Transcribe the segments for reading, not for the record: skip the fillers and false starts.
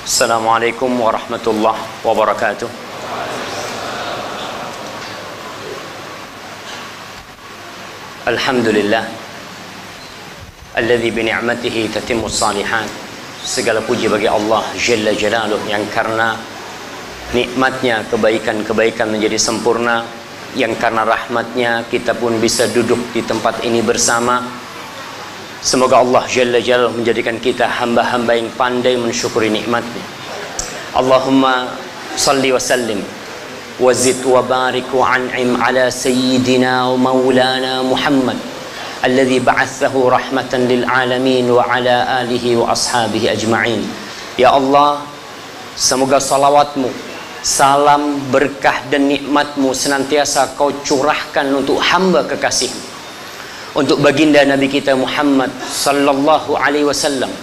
Assalamualaikum warahmatullahi wabarakatuh. Alhamdulillah alladzi bi ni'matihi tatimmu shalihat. Segala puji bagi Allah Jalla Jalaluh yang karena nikmatnya kebaikan-kebaikan menjadi sempurna, yang karena rahmatnya kita pun bisa duduk di tempat ini bersama. Semoga Allah Jalla Jalaluh menjadikan kita hamba-hamba yang pandai mensyukuri nikmatnya. Allahumma salli wa sallim wa zid wa barik wa an'im ala sayyidina wa maulana Muhammad alladhi ba'athahu rahmatan lil alamin wa ala alihi wa ashabihi ajma'in. Ya Allah, semoga salawatmu, salam, berkah dan nikmatmu senantiasa kau curahkan untuk hamba kekasihmu, untuk baginda Nabi kita Muhammad sallallahu alaihi wasallam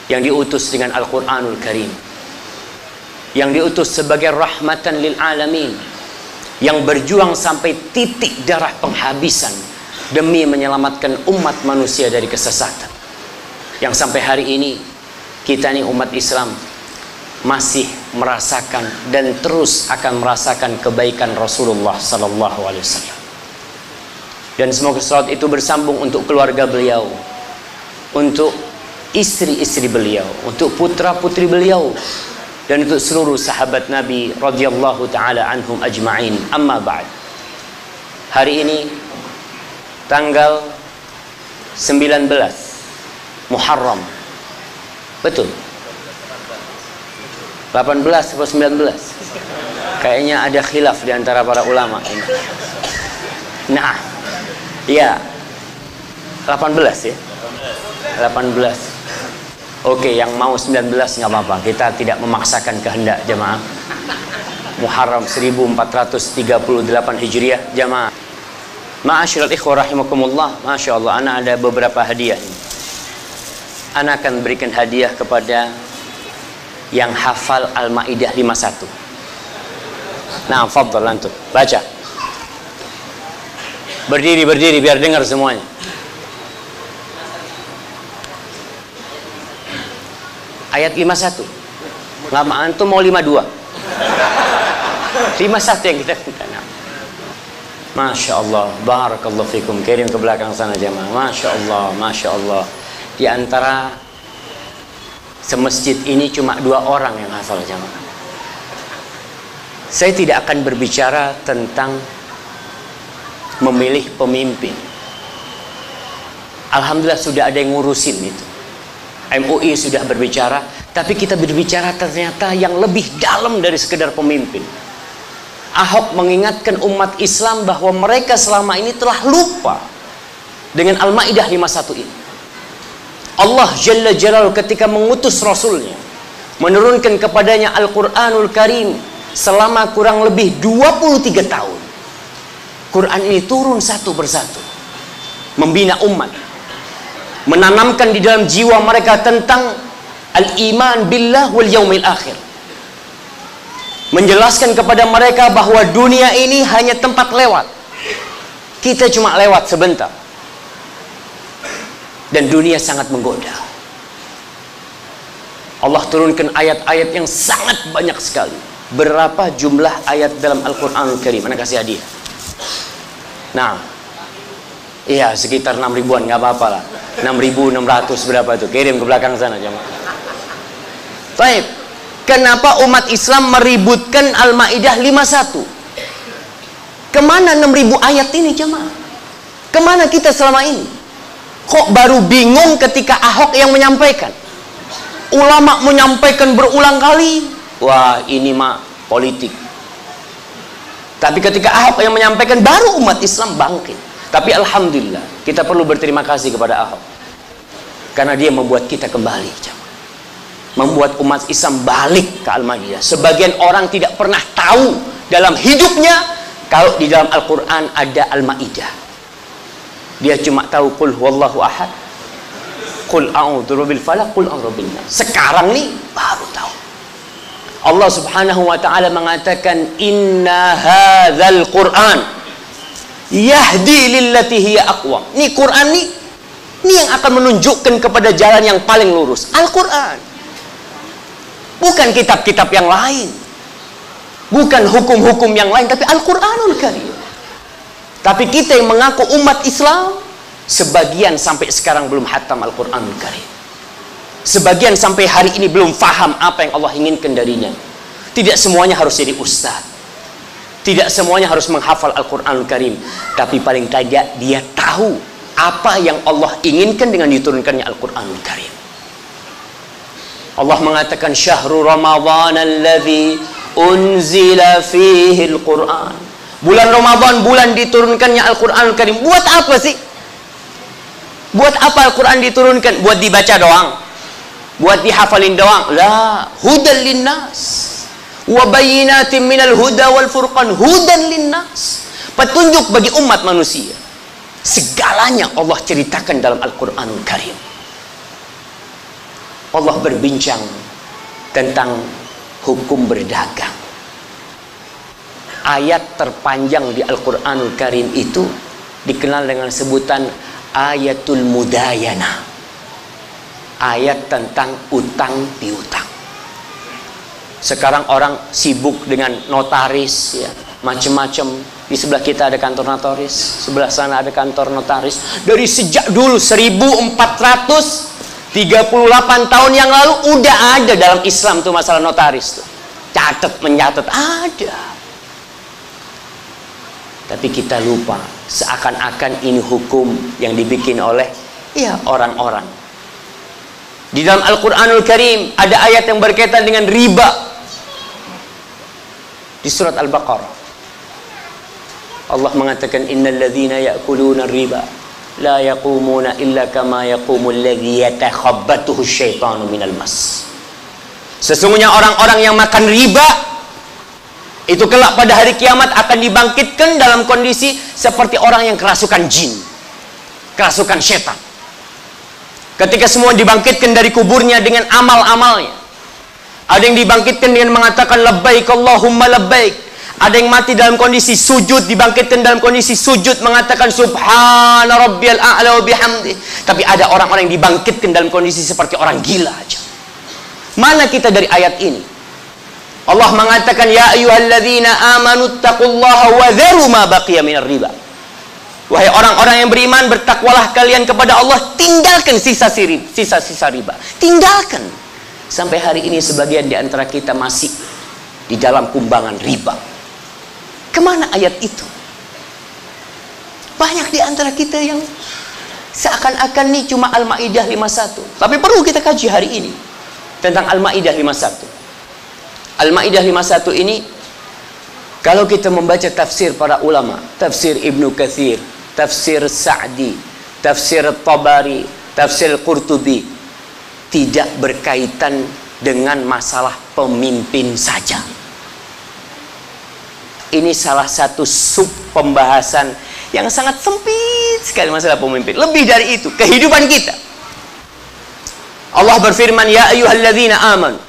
yang diutus dengan Al-Quranul Karim, yang diutus sebagai rahmatan lil alamin, yang berjuang sampai titik darah penghabisan demi menyelamatkan umat manusia dari kesesatan, yang sampai hari ini kita nih umat Islam masih merasakan dan terus akan merasakan kebaikan Rasulullah sallallahu alaihi wasallam. Dan semoga salat itu bersambung untuk keluarga beliau, untuk istri-istri beliau, untuk putra-putri beliau, dan untuk seluruh sahabat Nabi radhiyallahu taala anhum ajma'in. Amma ba'd. Hari ini tanggal 19 Muharram. Betul? 18 atau 19? Kayaknya ada khilaf di antara para ulama ini. Nah, ya, 18 ya? 18. Oke, yang mau 19 nggak apa-apa. Kita tidak memaksakan kehendak jamaah. Muharram 1438 Hijriah jamaah. Ma'asyiral ikhwah rahimakumullah. Masya Allah, ana ada beberapa hadiah ini. Ana akan berikan hadiah kepada yang hafal Al-Maidah 51. Nah, fadhal antum. Baca. Berdiri biar dengar semuanya. Ayat 51. Lama antum mau 52. 51 yang kita katakan. Masya Allah, barakallahu fikum. Kirim ke belakang sana jemaah. Masya Allah, Masya Allah. Di antara semasjid ini cuma 2 orang yang hafal jemaah. Saya tidak akan berbicara tentang memilih pemimpin. Alhamdulillah sudah ada yang ngurusin itu. MUI sudah berbicara, tapi kita berbicara ternyata yang lebih dalam dari sekedar pemimpin. Ahok mengingatkan umat Islam bahwa mereka selama ini telah lupa dengan Al-Maidah 51 ini. Allah Jalla Jalaluhu ketika mengutus Rasulnya, menurunkan kepadanya Al-Quranul Karim selama kurang lebih 23 tahun. Quran ini turun satu persatu, membina umat, menanamkan di dalam jiwa mereka tentang al-iman billah wal yaumil akhir, menjelaskan kepada mereka bahwa dunia ini hanya tempat lewat, kita cuma lewat sebentar, dan dunia sangat menggoda. Allah turunkan ayat-ayat yang sangat banyak sekali. Berapa jumlah ayat dalam Al-Quranul Karim? Mana kasih hadiah? Nah, iya sekitar 6 ribuan, nggak apa-apa lah. 6.600 berapa itu? Kirim ke belakang sana jemaah. Baik, kenapa umat Islam meributkan Al-Maidah 51? Kemana 6.000 ayat ini jemaah? Kemana kita selama ini? Kok baru bingung ketika Ahok yang menyampaikan? Ulama menyampaikan berulang kali. Wah, ini mah politik. Tapi ketika Ahok yang menyampaikan, baru umat Islam bangkit. Tapi alhamdulillah, kita perlu berterima kasih kepada Ahok, karena dia membuat kita kembali, membuat umat Islam balik ke Al-Maidah. Sebagian orang tidak pernah tahu dalam hidupnya kalau di dalam Al-Quran ada Al-Maidah. Dia cuma tahu qul huwallahu ahad, qul a'udzu birabbil falaq, qul a'udzu birabbin nas. Sekarang nih baru tahu. Allah Subhanahu wa taala mengatakan, inna hadzal Qur'an yahdi lillati hiya aqwam. Ini Quran nih yang akan menunjukkan kepada jalan yang paling lurus. Al-Quran. Bukan kitab-kitab yang lain, bukan hukum-hukum yang lain, tapi Al-Quranul Karim. Tapi kita yang mengaku umat Islam, sebagian sampai sekarang belum hatam Al-Quranul Karim. Sebagian sampai hari ini belum faham apa yang Allah inginkan darinya. Tidak semuanya harus jadi ustaz, tidak semuanya harus menghafal Al-Quranul Karim, tapi paling tidak dia tahu apa yang Allah inginkan dengan diturunkannya Al-Quranul Karim. Allah mengatakan syahrul Ramadhan alladzi unzila fihi al-Quran. Bulan Ramadan, bulan diturunkannya Al-Quranul Karim. Buat apa sih? Buat apa Al-Quran diturunkan? Buat dibaca doang? Buat dihafalin doang? La, hudan linnas wa bayyinatin minal huda wal furqan. Hudan linnas, petunjuk bagi umat manusia. Segalanya Allah ceritakan dalam Al-Quranul Karim. Allah berbincang tentang hukum berdagang. Ayat terpanjang di Al-Quranul Karim itu dikenal dengan sebutan ayatul mudayana. Ayat tentang utang piutang. Sekarang orang sibuk dengan notaris, ya, macam-macam. Di sebelah kita ada kantor notaris, sebelah sana ada kantor notaris. Dari sejak dulu 1438 tahun yang lalu udah ada dalam Islam tuh masalah notaris tuh. Catat mencatat ada. Tapi kita lupa, seakan-akan ini hukum yang dibikin oleh ya orang-orang. Di dalam Al-Quranul Karim ada ayat yang berkaitan dengan riba. Di surat Al-Baqarah Allah mengatakan innal ladzina ya'kuluna riba la yaqumuna illa kama yaqumul ladzi yatakhabbathu syaitanu minal mas. Sesungguhnya orang-orang yang makan riba itu kelak pada hari kiamat akan dibangkitkan dalam kondisi seperti orang yang kerasukan jin, kerasukan setan. Ketika semua dibangkitkan dari kuburnya dengan amal-amalnya, ada yang dibangkitkan dengan mengatakan labbaik Allahumma labbaik. Ada yang mati dalam kondisi sujud, dibangkitkan dalam kondisi sujud mengatakan subhana rabbiyal a'la wa bihamdi. Tapi ada orang-orang yang dibangkitkan dalam kondisi seperti orang gila aja. Mana kita dari ayat ini? Allah mengatakan ya ayyuhalladzina amanu taqullaha wa dharu ma baqiya minar riba. Wahai orang-orang yang beriman, bertakwalah kalian kepada Allah, tinggalkan sisa-sisa riba. Tinggalkan. Sampai hari ini sebagian di antara kita masih di dalam kumbangan riba. Kemana ayat itu? Banyak di antara kita yang seakan-akan ini cuma Al-Maidah 51. Tapi perlu kita kaji hari ini tentang Al-Maidah 51. Al-Maidah 51 ini, kalau kita membaca tafsir para ulama, tafsir Ibnu Katsir, tafsir Sa'di, tafsir Tabari, tafsir Qurtubi, tidak berkaitan dengan masalah pemimpin saja. Ini salah satu sub pembahasan yang sangat sempit sekali masalah pemimpin. Lebih dari itu, kehidupan kita. Allah berfirman, ya ayyuhalladzina amanu.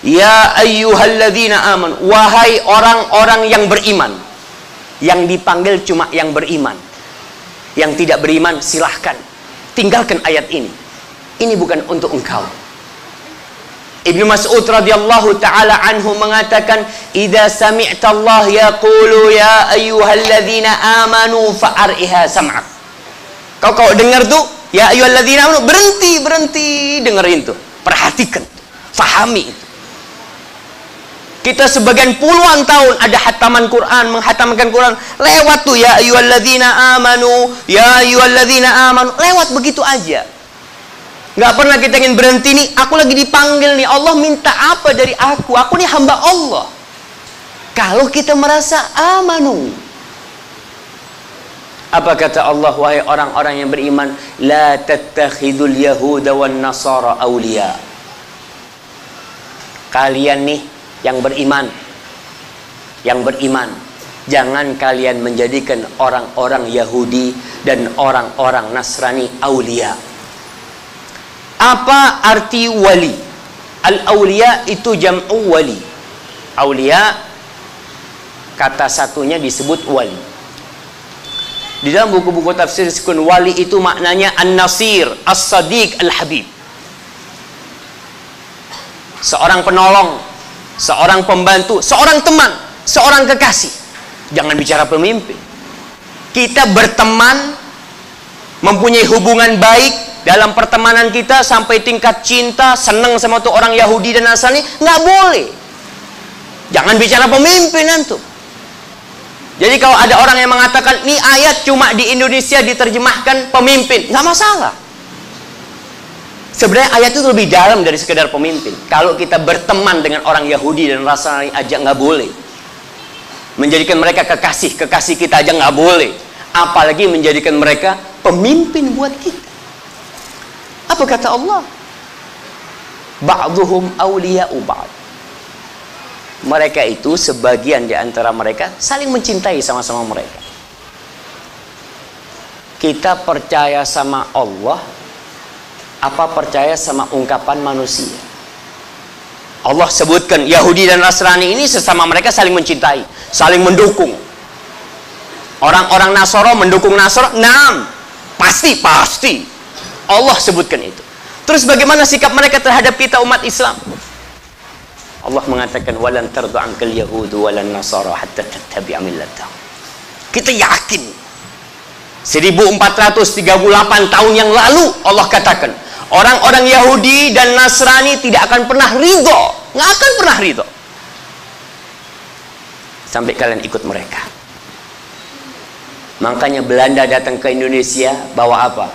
Ya ayyuhalladzina amanu. Wahai orang-orang yang beriman. Yang dipanggil cuma yang beriman. Yang tidak beriman silahkan tinggalkan ayat ini. Ini bukan untuk engkau. Ibnu Mas'ud radhiyallahu taala anhu mengatakan, "Idza sami'ta Allah yaqulu ya ayyuhalladzina amanu fa'ar'iha sam'ak." Kau dengar tuh, ya ayyuhalladzina amanu, berhenti dengerin tuh. Perhatikan, fahami itu. Kita sebagian puluhan tahun ada hataman Quran, menghatamkan Quran, lewat tuh ya ayyuhalladzina amanu, ya ayyuhalladzina amanu, lewat begitu aja. Nggak pernah kita ingin berhenti nih, aku lagi dipanggil nih, Allah minta apa dari aku nih hamba Allah. Kalau kita merasa amanu, apa kata Allah, wahai orang-orang yang beriman, la tattakhidul yahuda wan nasara awliya. Kalian nih yang beriman, jangan kalian menjadikan orang-orang Yahudi dan orang-orang Nasrani awliya. Apa arti wali? Al-awliya itu jam'u wali. Awliya kata satunya disebut wali. Di dalam buku-buku tafsir disebut wali itu maknanya an-nasir, as-sadiq, al-habib. seorang penolong, seorang pembantu, seorang teman, seorang kekasih. Jangan bicara pemimpin. Kita berteman, mempunyai hubungan baik dalam pertemanan kita sampai tingkat cinta, senang sama tuh orang Yahudi dan Nasrani, nggak boleh. Jangan bicara pemimpin antum. Jadi kalau ada orang yang mengatakan nih ayat cuma di Indonesia diterjemahkan pemimpin, nggak masalah. Sebenarnya ayat itu lebih dalam dari sekedar pemimpin. Kalau kita berteman dengan orang Yahudi dan Nasrani aja nggak boleh. Menjadikan mereka kekasih kita aja nggak boleh. Apalagi menjadikan mereka pemimpin buat kita. Apa kata Allah? Ba'duhum awliya'u ba'd. Mereka itu sebagian di antara mereka saling mencintai sama-sama mereka. Kita percaya sama Allah apa percaya sama ungkapan manusia? Allah sebutkan Yahudi dan Nasrani ini sesama mereka saling mencintai, saling mendukung. Orang-orang Nasoro mendukung Nasoro, naam, pasti. Allah sebutkan itu. Terus bagaimana sikap mereka terhadap kita umat Islam? Allah mengatakan walan tardu ankal yahudu walan nasara hatta tattabi'a millatahum. Kita yakin 1438 tahun yang lalu Allah katakan orang-orang Yahudi dan Nasrani tidak akan pernah ridho, nggak akan pernah ridho sampai kalian ikut mereka. Makanya Belanda datang ke Indonesia bawa apa?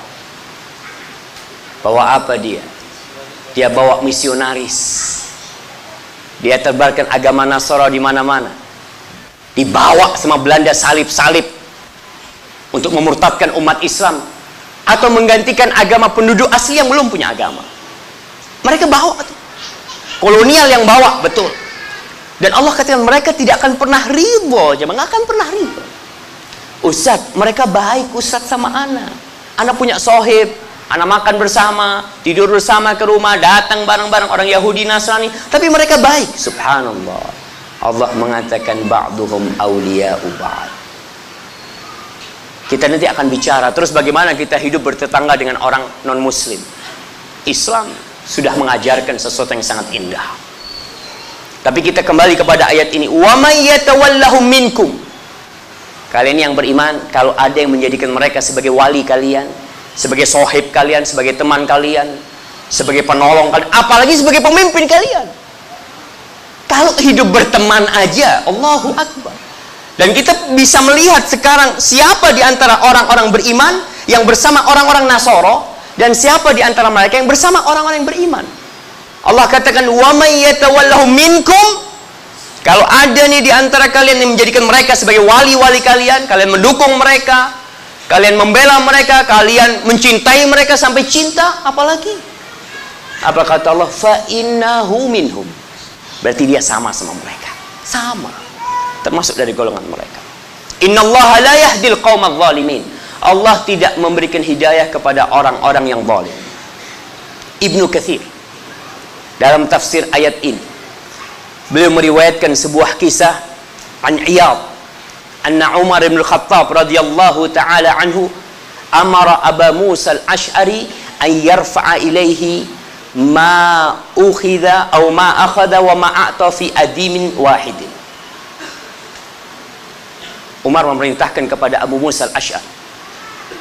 Bawa apa dia? Dia bawa misionaris. Dia tebarkan agama Nasara di mana-mana. Dibawa sama Belanda salib-salib untuk memurtadkan umat Islam atau menggantikan agama penduduk asli yang belum punya agama. Mereka bawa tuh. Kolonial yang bawa, betul. Dan Allah katakan mereka tidak akan pernah ridho, jangan akan pernah ridho. Ustaz, mereka baik Ustaz sama anak. Anak punya sohib, anak makan bersama, tidur bersama ke rumah, datang bareng-bareng orang Yahudi Nasrani, tapi mereka baik. Subhanallah. Allah mengatakan ba'duhum awliya'u ba'd. Kita nanti akan bicara terus bagaimana kita hidup bertetangga dengan orang non-muslim. Islam sudah mengajarkan sesuatu yang sangat indah. Tapi kita kembali kepada ayat ini. Wa may yatawallahum minkum. Kalian yang beriman, kalau ada yang menjadikan mereka sebagai wali kalian, sebagai sohib kalian, sebagai teman kalian, sebagai penolong kalian, apalagi sebagai pemimpin kalian. Kalau hidup berteman aja, Allahu Akbar. Dan kita bisa melihat sekarang siapa di antara orang-orang beriman yang bersama orang-orang Nasoro, dan siapa di antara mereka yang bersama orang-orang yang beriman. Allah katakan, wa may yatawallahu minkum. Kalau ada nih di antara kalian yang menjadikan mereka sebagai wali-wali kalian, kalian mendukung mereka, kalian membela mereka, kalian mencintai mereka sampai cinta, apalagi? Apa kata Allah? Fa innahu minhum. Berarti dia sama mereka. Sama. Termasuk dari golongan mereka. Innallaha la yahdil qaumadz zalimin. Allah tidak memberikan hidayah kepada orang-orang yang zalim. Ibnu Katsir dalam tafsir ayat ini beliau meriwayatkan sebuah kisah an Iyad anna Umar bin Khattab radhiyallahu taala anhu amara Aba Musa al-Ash'ari an yarfa'a ilaihi ma ukhidha atau ma akhadha wa ma a'ta fi adimin wahidin. Umar memerintahkan kepada Abu Musa al-Ash'ari.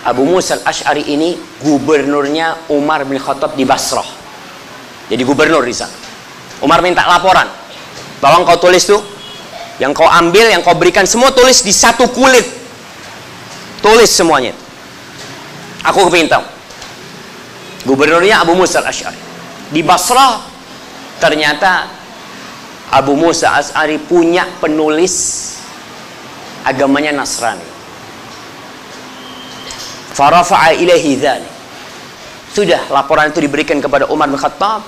Abu Musa al-Ash'ari ini gubernurnya Umar bin Khattab di Basrah. Jadi gubernur di sana. Umar minta laporan. Tolong kau tulis tuh, yang kau ambil, yang kau berikan semua tulis di satu kulit. Tulis semuanya. Aku kepingin tahu. Gubernurnya Abu Musa al-Ash'ari. Di Basrah ternyata Abu Musa al-Ash'ari punya penulis agamanya Nasrani. Farafa'a ilaihi dzalik. Sudah laporan itu diberikan kepada Umar bin Khattab.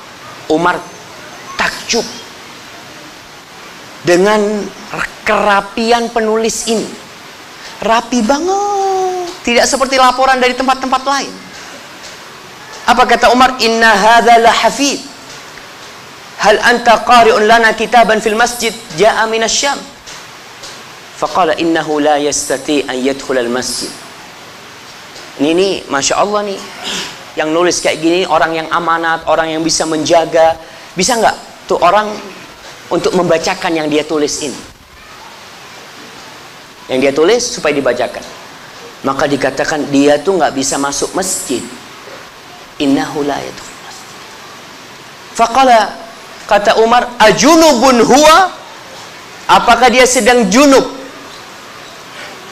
Umar takjub dengan kerapian penulis ini. Rapi banget, tidak seperti laporan dari tempat-tempat lain. Apa kata Umar? Inna hadza la hafid. Hal anta qari'un lana kitaban fil masjid ja'a min asy-Syam. Faqala innahu la yastati' an yadkhula al-masjid. Ini Masya Allah nih, yang nulis kayak gini orang yang amanat, orang yang bisa menjaga. Bisa nggak tuh orang untuk membacakan yang dia tulis ini. Yang dia tulis supaya dibacakan. Maka dikatakan dia tuh nggak bisa masuk masjid. Innahu la yadkhul masjid. Faqala, kata Umar, ajunubun huwa? Apakah dia sedang junub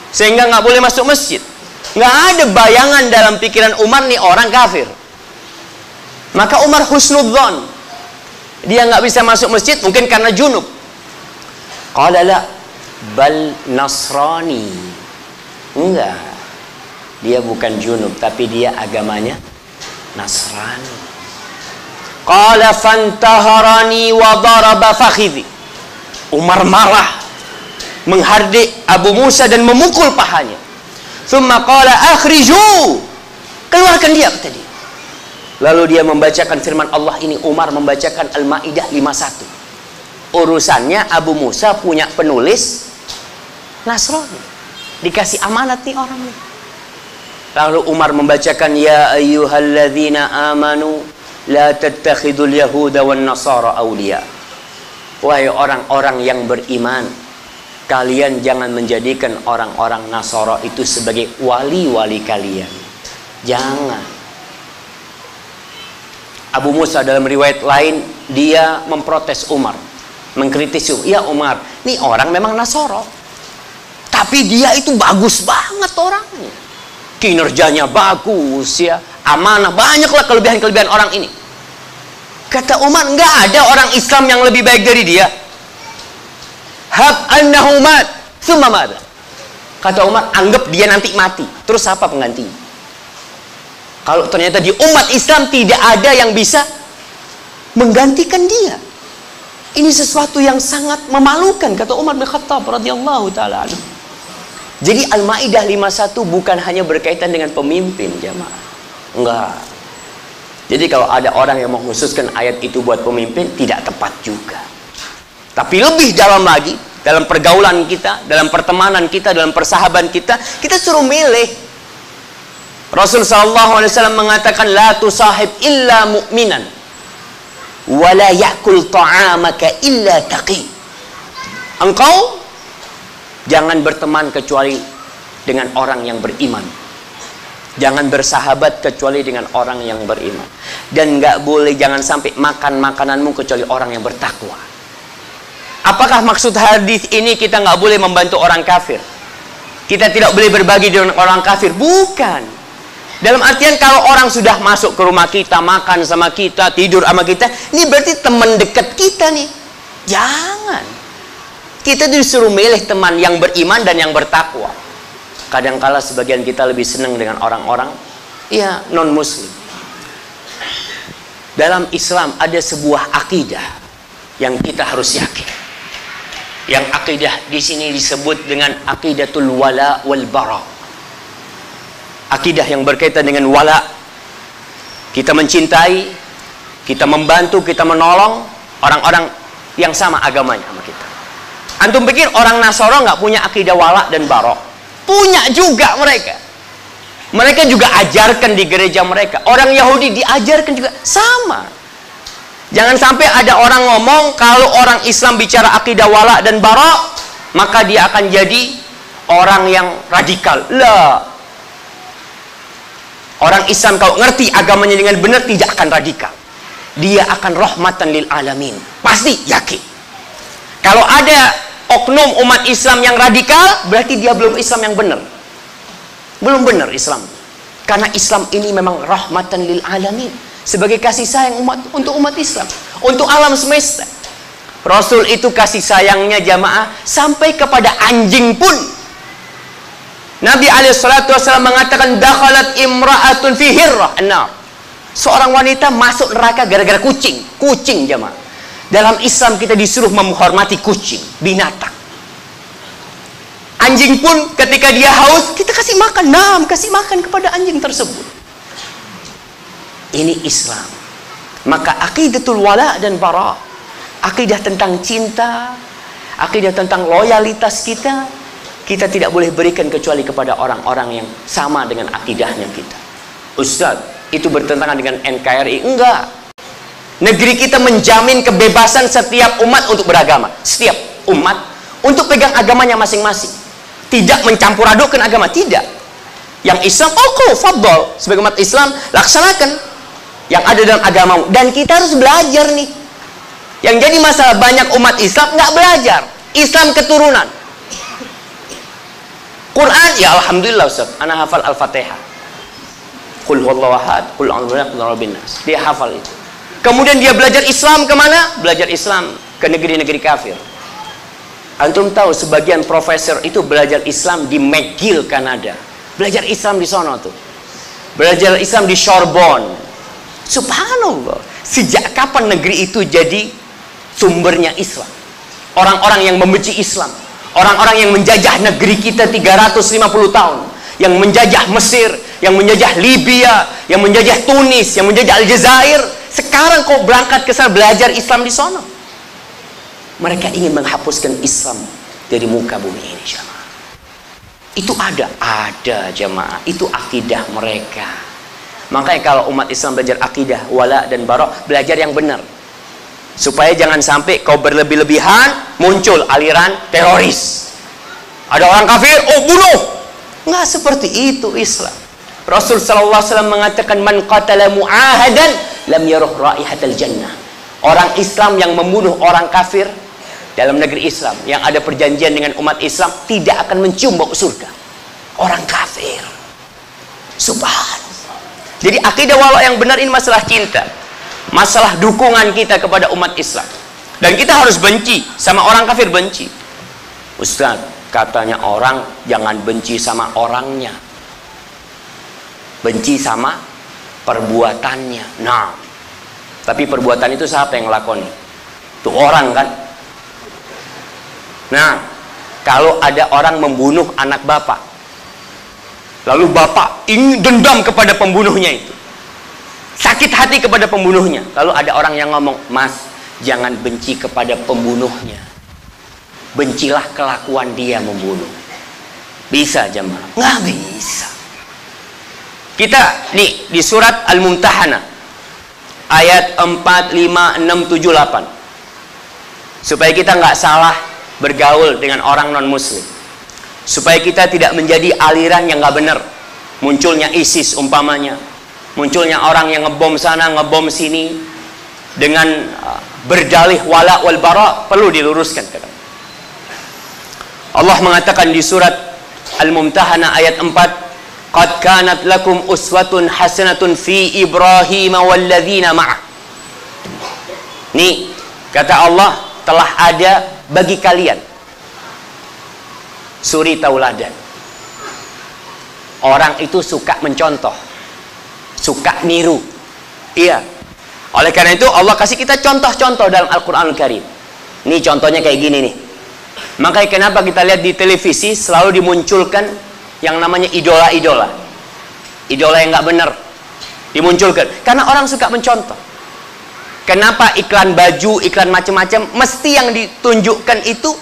sehingga nggak boleh masuk masjid? Nggak ada bayangan dalam pikiran Umar nih orang kafir. Maka Umar husnudzon, dia nggak bisa masuk masjid mungkin karena junub. Qala la bal nasrani. Enggak, dia bukan junub tapi dia agamanya Nasrani. Qala fantaharani wa daraba fakhidhi. Umar marah, menghardik Abu Musa dan memukul pahanya. Thumma qala akhriju, keluarkan dia, kata dia. Lalu dia membacakan firman Allah ini. Umar membacakan Al-Maidah 51. Urusannya Abu Musa punya penulis Nasrani, dikasih amanat nih orang nih. Lalu Umar membacakan, ya ayyuhalladzina amanu la tattakhidul yahuda wan nasara awliya. Wahai orang-orang yang beriman, kalian jangan menjadikan orang-orang Nasara itu sebagai wali-wali kalian. Jangan. Abu Musa dalam riwayat lain, dia memprotes Umar, mengkritisi. Ya Umar, ini orang memang Nasara, tapi dia itu bagus banget orangnya, kinerjanya bagus ya, amanah, banyaklah kelebihan-kelebihan orang ini. Kata Umar, nggak ada orang Islam yang lebih baik dari dia. Hab annahu mat, thumma mada. Kata Umar, anggap dia nanti mati, terus apa penggantinya? Kalau ternyata di umat Islam tidak ada yang bisa menggantikan dia, ini sesuatu yang sangat memalukan, kata Umar bin Khattab radhiyallahu taala anhu. Jadi Al-Maidah 51 bukan hanya berkaitan dengan pemimpin, jamaah. Enggak. Jadi kalau ada orang yang mengkhususkan ayat itu buat pemimpin, tidak tepat juga. Tapi lebih dalam lagi, dalam pergaulan kita, dalam pertemanan kita, dalam persahabatan kita, kita suruh milih. Rasul SAW mengatakan, la tusahib illa mu'minan, wa la ya'kul ta'amaka illa taqi. Engkau jangan berteman kecuali dengan orang yang beriman. Jangan bersahabat kecuali dengan orang yang beriman. Dan nggak boleh, jangan sampai makan makananmu kecuali orang yang bertakwa. Apakah maksud hadis ini kita nggak boleh membantu orang kafir? Kita tidak boleh berbagi dengan orang kafir? Bukan. Dalam artian kalau orang sudah masuk ke rumah kita, makan sama kita, tidur sama kita, ini berarti teman dekat kita nih. Jangan. Kita disuruh milih teman yang beriman dan yang bertakwa. Kadangkala sebagian kita lebih senang dengan orang-orang ya non muslim. Dalam Islam ada sebuah akidah yang kita harus yakin. Yang akidah di sini disebut dengan aqidatul wala wal bara. Akidah yang berkaitan dengan wala. Kita mencintai, kita membantu, kita menolong orang-orang yang sama agamanya sama kita. Antum pikir orang Nasara nggak punya akidah wala dan bara? Punya juga mereka. Mereka juga ajarkan di gereja mereka. Orang Yahudi diajarkan juga sama. Jangan sampai ada orang ngomong kalau orang Islam bicara akidah wala dan bara, maka dia akan jadi orang yang radikal. Lah. Orang Islam kalau ngerti agamanya dengan benar tidak akan radikal. Dia akan rahmatan lil alamin. Pasti yakin. Kalau ada oknum umat Islam yang radikal, berarti dia belum Islam yang benar. Belum benar Islam. Karena Islam ini memang rahmatan lil alamin, sebagai kasih sayang untuk umat Islam, untuk alam semesta. Rasul itu kasih sayangnya jamaah sampai kepada anjing pun. Nabi SAW mengatakan, dakhalat imra'atun fi hirrah an-nar. Seorang wanita masuk neraka gara-gara kucing. Kucing jamaah. Dalam Islam kita disuruh menghormati kucing, binatang. Anjing pun ketika dia haus, kita kasih makan. Nah, kasih makan kepada anjing tersebut. Ini Islam. Maka aqidatul wala dan bara, akidah tentang cinta, akidah tentang loyalitas kita, kita tidak boleh berikan kecuali kepada orang-orang yang sama dengan akidahnya kita. Ustaz, itu bertentangan dengan NKRI? Enggak. Negeri kita menjamin kebebasan setiap umat untuk beragama. Setiap umat untuk pegang agamanya masing-masing. Tidak mencampur adukkan agama, tidak. Yang Islam, fadol. Sebagai umat Islam, laksanakan yang ada dalam agamamu. Dan kita harus belajar nih. Yang jadi masalah banyak umat Islam nggak belajar. Islam keturunan. Quran, ya alhamdulillah Ustaz, ana hafal Al-Fatihah. Qul huwallahu ahad, qul a'udzu birabbin nas. Dia hafal itu. Kemudian dia belajar Islam kemana? Belajar Islam ke negeri-negeri kafir. Antum tahu sebagian profesor itu belajar Islam di McGill, Kanada. Belajar Islam di sono tuh. Belajar Islam di Sorbonne. Subhanallah. Sejak kapan negeri itu jadi sumbernya Islam? Orang-orang yang membenci Islam, orang-orang yang menjajah negeri kita 350 tahun, yang menjajah Mesir, yang menjajah Libya, yang menjajah Tunis, yang menjajah Aljazair, sekarang kok berangkat ke sana belajar Islam di sono. Mereka ingin menghapuskan Islam dari muka bumi ini, jemaah. Itu ada jemaah. Itu akidah mereka. Makanya kalau umat Islam belajar akidah, wala dan bara, belajar yang benar. Supaya jangan sampai kau berlebih-lebihan, muncul aliran teroris. Ada orang kafir, bunuh. Nggak seperti itu Islam. Rasul sallallahu alaihi wasallam mengatakan, man qatala mu'ahadan lam yaruh raihatal jannah. Orang Islam yang membunuh orang kafir dalam negeri Islam yang ada perjanjian dengan umat Islam tidak akan mencium bau surga. Orang kafir. Subhanallah. Jadi akidah wala yang benar ini masalah cinta, masalah dukungan kita kepada umat Islam. Dan kita harus benci sama orang kafir, benci. Ustaz, katanya orang jangan benci sama orangnya, benci sama perbuatannya. Nah, tapi perbuatan itu siapa yang lakoni? Itu orang kan. Nah, kalau ada orang membunuh anak bapak, lalu bapak ingin dendam kepada pembunuhnya itu, sakit hati kepada pembunuhnya, lalu ada orang yang ngomong, mas, jangan benci kepada pembunuhnya, bencilah kelakuan dia membunuh. Bisa jemaah? Nggak bisa. Kita nih di surat Al-Mumtahanah ayat 4, 5, 6, 7, 8, supaya kita nggak salah bergaul dengan orang non muslim, supaya kita tidak menjadi aliran yang nggak benar. Munculnya ISIS umpamanya, munculnya orang yang ngebom sana ngebom sini dengan berdalih wala wal bara, perlu diluruskan. Allah mengatakan di surat Al-Mumtahanah ayat 4, qad kanat lakum uswatun hasanatun fi Ibrahim walladzina ma'ah. Nih kata Allah, telah ada bagi kalian suri tauladan. Orang itu suka mencontoh, suka niru. Iya. Oleh karena itu Allah kasih kita contoh-contoh dalam Al-Quranul Karim. Ini contohnya kayak gini nih. Makanya kenapa kita lihat di televisi selalu dimunculkan yang namanya idola-idola, idola yang nggak benar dimunculkan, karena orang suka mencontoh. Kenapa iklan baju, iklan macam-macam, mesti yang ditunjukkan itu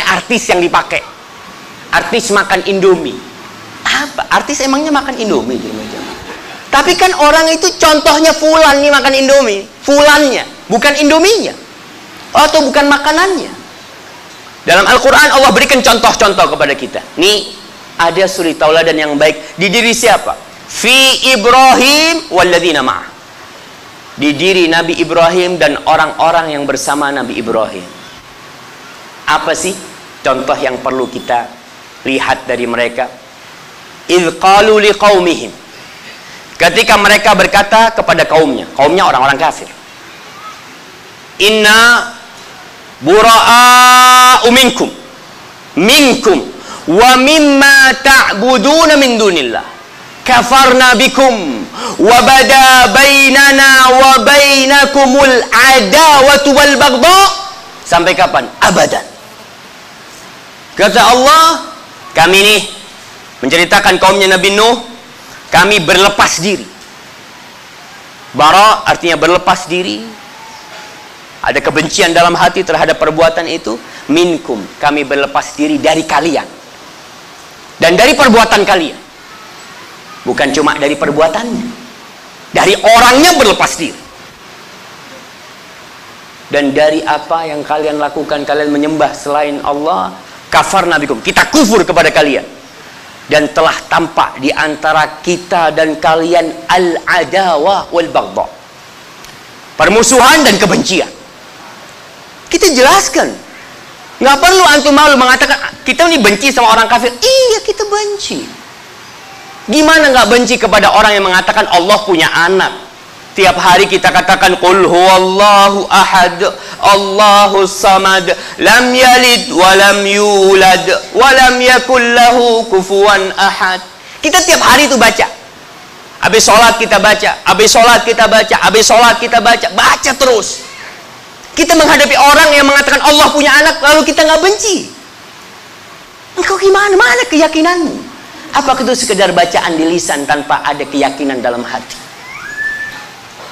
artis yang dipakai. Artis makan Indomie. Apa? Artis emangnya makan Indomie? Tapi kan orang itu contohnya fulan nih makan Indomie. Fulannya, bukan Indominya. Atau bukan makanannya. Dalam Al-Quran Allah berikan contoh-contoh kepada kita. Nih, ada suri tauladan yang baik di diri siapa? Fi Ibrahim walladzina ma'ah. Di diri Nabi Ibrahim dan orang-orang yang bersama Nabi Ibrahim. Apa sih contoh yang perlu kita lihat dari mereka? Idh qalu liqaumihim. Ketika mereka berkata kepada kaumnya, kaumnya orang-orang kafir, inna bura'a'u minkum wa mimma ta'buduna min dunillah kafarna bikum wa bada bainana wa bainakumul adawatu wal baghdha. Sampai kapan? Abadan. Kata Allah, kami nih menceritakan kaumnya Nabi Nuh, kami berlepas diri. Bara artinya berlepas diri. Ada kebencian dalam hati terhadap perbuatan itu. Minkum, kami berlepas diri dari kalian dan dari perbuatan kalian. Bukan cuma dari perbuatannya, dari orangnya berlepas diri. dan dari apa yang kalian lakukan, kalian menyembah selain Allah, kafarna bikum, kita kufur kepada kalian, dan telah tampak di antara kita dan kalian al-adawah wal baghdha, permusuhan dan kebencian. Kita jelaskan, nggak perlu antum malu mengatakan kita ini benci sama orang kafir. Iya, kita benci. Gimana nggak benci kepada orang yang mengatakan Allah punya anak? Tiap hari kita katakan qul huwallahu ahad, Allahus samad, lam yalid wa lam yulad wa lam yakul lahu kufuwan ahad. Kita tiap hari itu baca. Habis sholat kita baca, habis sholat kita baca, habis sholat kita baca, baca terus. Kita menghadapi orang yang mengatakan Allah punya anak, lalu kita nggak benci. Engkau gimana? Mana keyakinanmu? Apakah itu sekedar bacaan di lisan tanpa ada keyakinan dalam hati?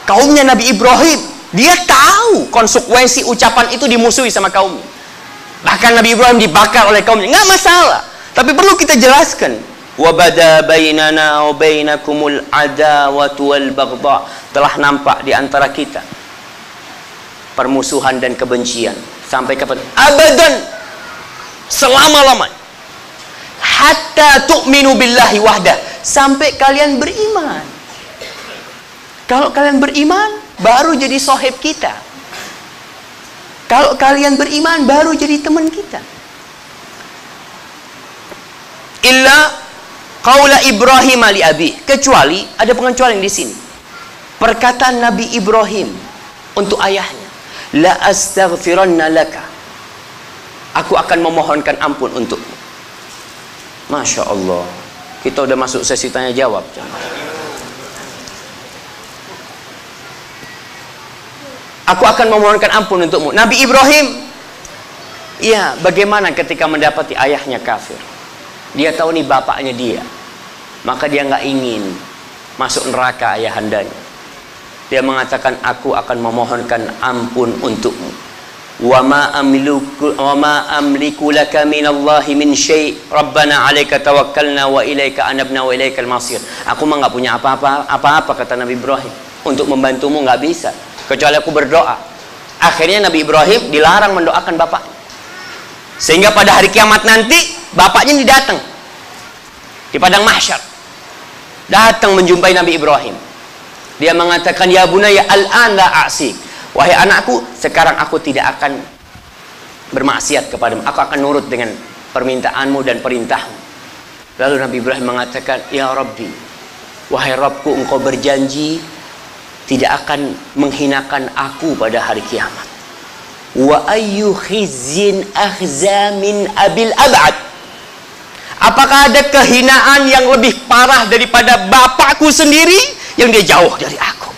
Kaumnya Nabi Ibrahim, dia tahu konsekuensi ucapan itu dimusuhi sama kaumnya. Bahkan Nabi Ibrahim dibakar oleh kaumnya, nggak masalah. Tapi perlu kita jelaskan. Wabada bainana wa bainakumul adawatu wal baghdha, telah nampak di antara kita permusuhan dan kebencian sampai kapan? Abadan, selama-lamanya. Hatta tu'minu billahi wahdah, sampai kalian beriman. Kalau kalian beriman, baru jadi sohib kita. Kalau kalian beriman, baru jadi teman kita. Illa qaula Ibrahim li abi, kecuali ada pengecualian di sini. Perkataan Nabi Ibrahim untuk ayahnya, la astaghfiranna laka, aku akan memohonkan ampun untukmu. Masya Allah, kita udah masuk sesi tanya jawab. Aku akan memohonkan ampun untukmu. Nabi Ibrahim, ya, bagaimana ketika mendapati ayahnya kafir? Dia tahu nih bapaknya dia, maka dia nggak ingin masuk neraka ayahandanya. Dia mengatakan, aku akan memohonkan ampun untukmu. Wa ma amliku laka minallahi min syai', Rabbana 'alaika tawakkalna wa ilaika anabna wa ilaikal masir. Aku mah nggak punya apa-apa, kata Nabi Ibrahim. Untuk membantumu nggak bisa, kecuali aku berdoa. Akhirnya Nabi Ibrahim dilarang mendoakan bapaknya, sehingga pada hari kiamat nanti bapaknya ini datang di padang mahsyar, datang menjumpai Nabi Ibrahim. Dia mengatakan, ya bunayya al-an la a'sik, wahai anakku, sekarang aku tidak akan bermaksiat kepadamu, aku akan nurut dengan permintaanmu dan perintahmu. Lalu Nabi Ibrahim mengatakan, ya Rabbi, wahai Rabbku, engkau berjanji tidak akan menghinakan aku pada hari kiamat. Wa ayyu khizzin akhza min abil abad, apakah ada kehinaan yang lebih parah daripada bapakku sendiri yang dia jauh dari aku?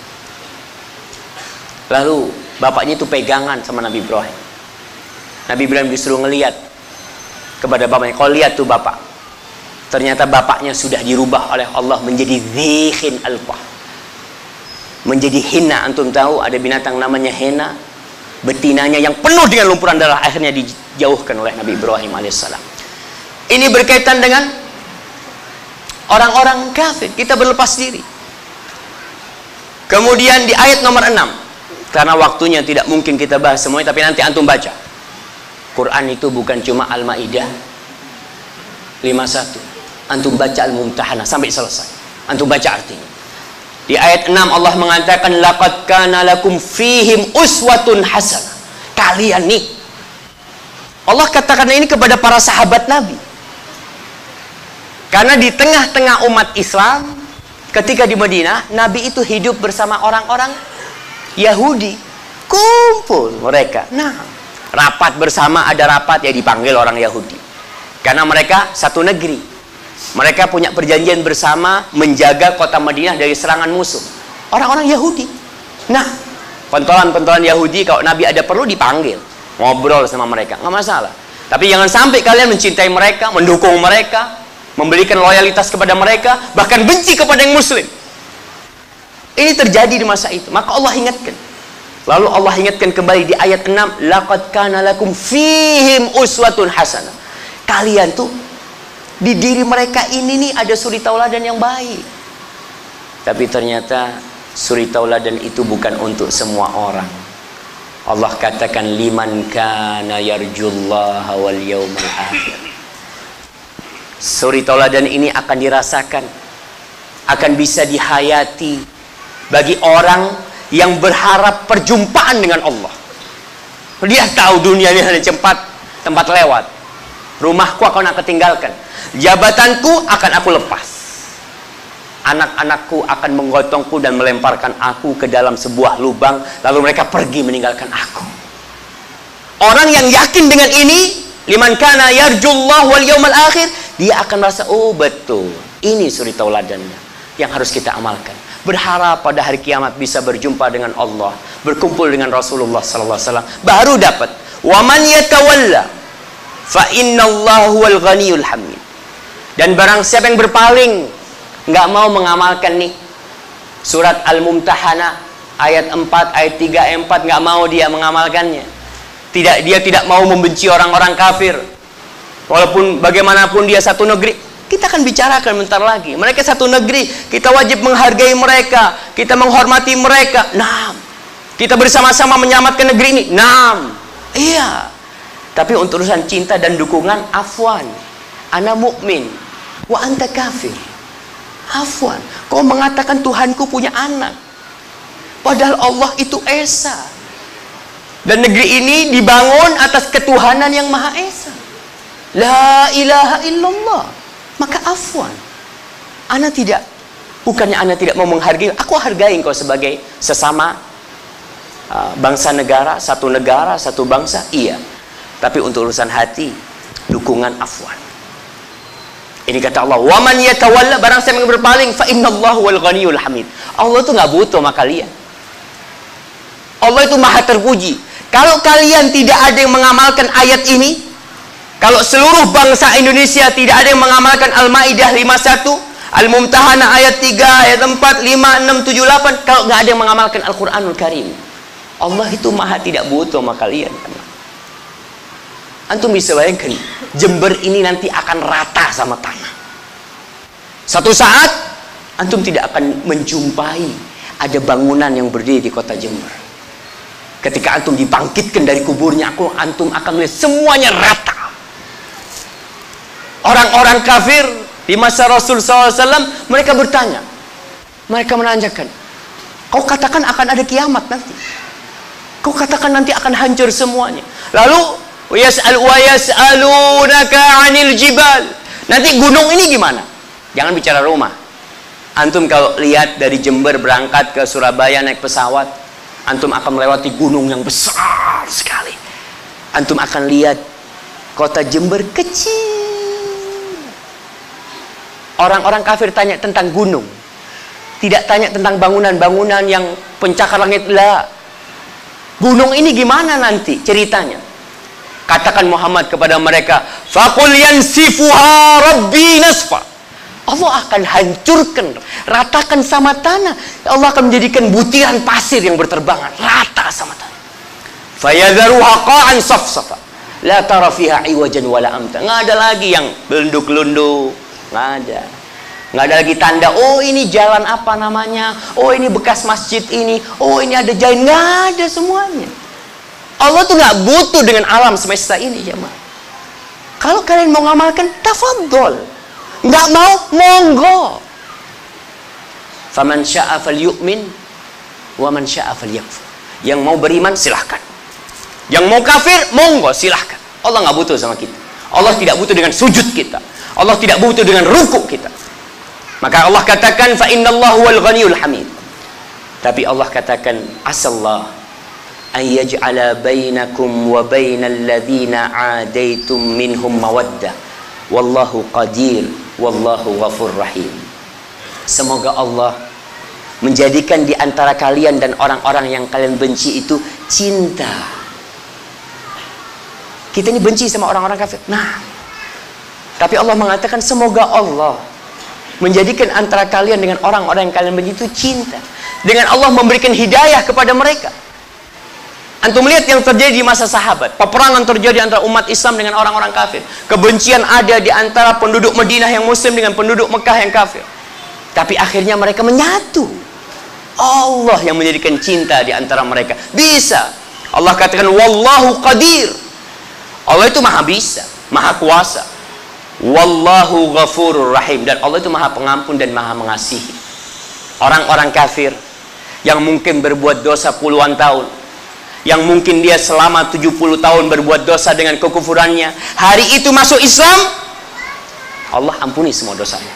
Lalu bapaknya itu pegangan sama Nabi Ibrahim. Nabi Ibrahim disuruh ngelihat kepada bapaknya, kau lihat tuh bapak, ternyata bapaknya sudah dirubah oleh Allah menjadi dzikhin alqah, menjadi hina. Antum tahu ada binatang namanya hena, betinanya yang penuh dengan lumpuran darah akhirnya dijauhkan oleh Nabi Ibrahim alaihissalam. Ini berkaitan dengan orang-orang kafir, kita berlepas diri. Kemudian di ayat nomor 6, karena waktunya tidak mungkin kita bahas semuanya, tapi nanti antum baca. Quran itu bukan cuma Al-Maidah 51, antum baca Al-Mumtahanah sampai selesai, antum baca artinya. Di ayat 6 Allah mengatakan, laqad kana lakum fihim uswatun hasanah. Kalian nih, Allah katakan ini kepada para sahabat Nabi, karena di tengah-tengah umat Islam ketika di Madinah, Nabi itu hidup bersama orang-orang Yahudi, kumpul mereka. Nah, rapat bersama, ada rapat ya dipanggil orang Yahudi, karena mereka satu negeri. Mereka punya perjanjian bersama menjaga kota Madinah dari serangan musuh orang-orang Yahudi. Nah, pentolan-pentolan Yahudi kalau Nabi ada perlu dipanggil, ngobrol sama mereka, nggak masalah. Tapi jangan sampai kalian mencintai mereka, mendukung mereka, memberikan loyalitas kepada mereka, bahkan benci kepada yang muslim. Ini terjadi di masa itu, maka Allah ingatkan. Lalu Allah ingatkan kembali di ayat 6, laqad kana lakum fihim uswatun hasanah. Kalian tuh di diri mereka ini nih ada suri tauladan yang baik. Tapi ternyata suri tauladan itu bukan untuk semua orang. Allah katakan liman kana yarjullaha wal yawmal akhir. Suri tauladan ini akan dirasakan, akan bisa dihayati bagi orang yang berharap perjumpaan dengan Allah. Dia tahu dunia ini hanya tempat lewat. Rumahku akan aku tinggalkan, jabatanku akan aku lepas, anak-anakku akan menggotongku dan melemparkan aku ke dalam sebuah lubang, lalu mereka pergi meninggalkan aku. Orang yang yakin dengan ini, liman kana yarjullah wal yawmal akhir, dia akan merasa, oh betul, ini suri tauladannya yang harus kita amalkan. Berharap pada hari kiamat bisa berjumpa dengan Allah, berkumpul dengan Rasulullah sallallahu alaihi wasallam, baru dapat. Wa man yatawalla fa innallahu wal ghaniyul hamid. Dan barang siapa yang berpaling, nggak mau mengamalkan nih surat Al-Mumtahanah ayat 4, ayat 3, 4, nggak mau dia mengamalkannya. Dia tidak mau membenci orang-orang kafir, walaupun bagaimanapun dia satu negeri. Kita akan bicarakan bentar lagi. Mereka satu negeri, kita wajib menghargai mereka, kita menghormati mereka. Naam. Kita bersama-sama menyelamatkan negeri ini. Naam. Iya. Tapi untuk urusan cinta dan dukungan, afwan. Ana mukmin, wa anta kafir. Afwan. Kau mengatakan Tuhanku punya anak, padahal Allah itu esa. Dan negeri ini dibangun atas ketuhanan yang Maha Esa. La ilaha illallah. Maka afwan. Ana tidak, bukannya ana tidak mau menghargai, aku hargai engkau sebagai sesama bangsa negara, satu bangsa, iya. Tapi untuk urusan hati, dukungan afwan. Ini kata Allah, wa man yatawalla, barang siapa yang berpaling, fa innallahu wal ghaniyul hamid. Allah itu nggak butuh sama kalian. Allah itu maha terpuji. Kalau kalian tidak ada yang mengamalkan ayat ini, kalau seluruh bangsa Indonesia tidak ada yang mengamalkan Al-Maidah 51, Al-Mumtahanah ayat 3, ayat 4, 5, 6, 7, 8, kalau nggak ada yang mengamalkan Al-Quranul Karim, Allah itu maha tidak butuh sama kalian. Antum bisa bayangkan, Jember ini nanti akan rata sama tanah. Satu saat antum tidak akan menjumpai ada bangunan yang berdiri di kota Jember. Ketika antum dibangkitkan dari kuburnya, antum akan melihat semuanya rata. Orang-orang kafir di masa Rasul SAW, mereka bertanya, mereka menanyakan, kau katakan akan ada kiamat nanti, kau katakan nanti akan hancur semuanya. Lalu yas'alunaka 'anil jibal, nanti gunung ini gimana? Jangan bicara rumah. Antum kalau lihat dari Jember berangkat ke Surabaya naik pesawat, antum akan melewati gunung yang besar sekali. Antum akan lihat kota Jember kecil. Orang-orang kafir tanya tentang gunung, tidak tanya tentang bangunan-bangunan yang pencakar langit. Lah, gunung ini gimana nanti ceritanya? Katakan Muhammad kepada mereka, faqul yansifuha rabbi nasfa. Allah akan hancurkan, ratakan sama tanah. Allah akan menjadikan butiran pasir yang berterbangan, rata sama tanah. Fayadharuha qa'an safsafa, la tara fiha iwajan wala amta. Nggak ada lagi yang belunduk-lunduk. Nggak ada lagi tanda, oh ini jalan apa namanya, oh ini bekas masjid ini, oh ini ada jalan. Nggak ada semuanya. Allah tuh nggak butuh dengan alam semesta ini, jemaah. Kalau kalian mau ngamalkan, tafadhol. Nggak mau, monggo. Faman sya'a falyu'min wa man sya'a falyakfur. Yang mau beriman silahkan, yang mau kafir monggo silahkan. Allah nggak butuh sama kita. Allah tidak butuh dengan sujud kita. Allah tidak butuh dengan rukuk kita. Maka Allah katakan fa innallahu wal ghaniyul hamid. Tapi Allah katakan asallah an yaj'ala bainakum wa bainal ladzina 'adaitum minhum mawaddah wallahu qadir wallahu ghafur rahim. Semoga Allah menjadikan di antara kalian dan orang-orang yang kalian benci itu cinta. Kita ini benci sama orang-orang kafir. Nah, tapi Allah mengatakan semoga Allah menjadikan antara kalian dengan orang-orang yang kalian benci itu cinta. Dengan Allah memberikan hidayah kepada mereka. Antum lihat yang terjadi di masa sahabat. Peperangan terjadi antara umat Islam dengan orang-orang kafir. Kebencian ada di antara penduduk Madinah yang muslim dengan penduduk Mekah yang kafir. Tapi akhirnya mereka menyatu. Allah yang menjadikan cinta di antara mereka. Bisa. Allah katakan wallahu qadir. Allah itu maha bisa, maha kuasa. Wallahu ghafurur rahim, dan Allah itu maha pengampun dan maha mengasihi. Orang-orang kafir yang mungkin berbuat dosa puluhan tahun, yang mungkin dia selama 70 tahun berbuat dosa dengan kekufurannya, hari itu masuk Islam, Allah ampuni semua dosanya.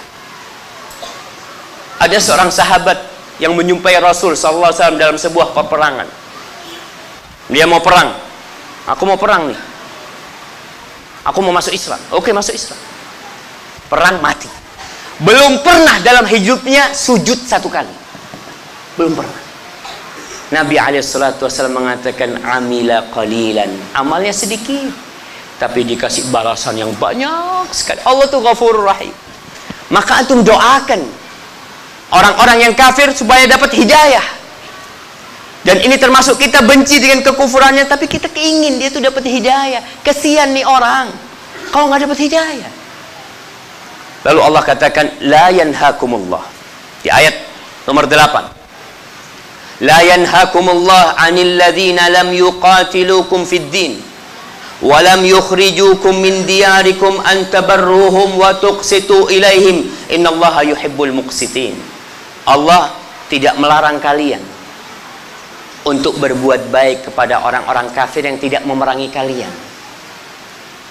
Ada seorang sahabat yang menyumpai Rasul sallallahu alaihi wasallam dalam sebuah peperangan. Dia mau perang. Aku mau perang nih. Aku mau masuk Islam. Oke, masuk Islam. Perang, mati. Belum pernah dalam hidupnya sujud satu kali. Belum pernah. Nabi alaihissalatu wassalam mengatakan amila qalilan, amalnya sedikit tapi dikasih balasan yang banyak sekali. Allah tuh Ghafurur Rahim. Maka antum doakan orang-orang yang kafir supaya dapat hidayah. Dan ini termasuk kita benci dengan kekufurannya, tapi kita keingin dia tuh dapat hidayah. Kesian nih orang kalau nggak dapat hidayah. Lalu Allah katakan la yanhakumullah di ayat nomor 8. La yanhakumullah 'anil ladzina lam yuqatilukum fid din wa lam yukhrijukum min diyarikum an tabarruhum wa tuqsitu ilaihim innallaha yuhibbul muqsitin. Allah tidak melarang kalian untuk berbuat baik kepada orang-orang kafir yang tidak memerangi kalian.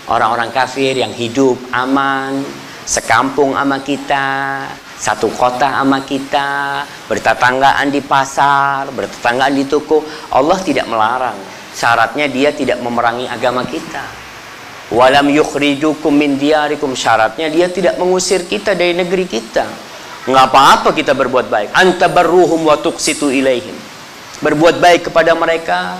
Orang-orang kafir yang hidup aman, sekampung sama kita, satu kota sama kita, bertetanggaan di pasar, bertetanggaan di toko. Allah tidak melarang. Syaratnya dia tidak memerangi agama kita. Walam yukhrijukum min diyarikum, syaratnya dia tidak mengusir kita dari negeri kita. Nggak apa-apa kita berbuat baik. Antabarruhum wa tuqsitu ilaihim. Berbuat baik kepada mereka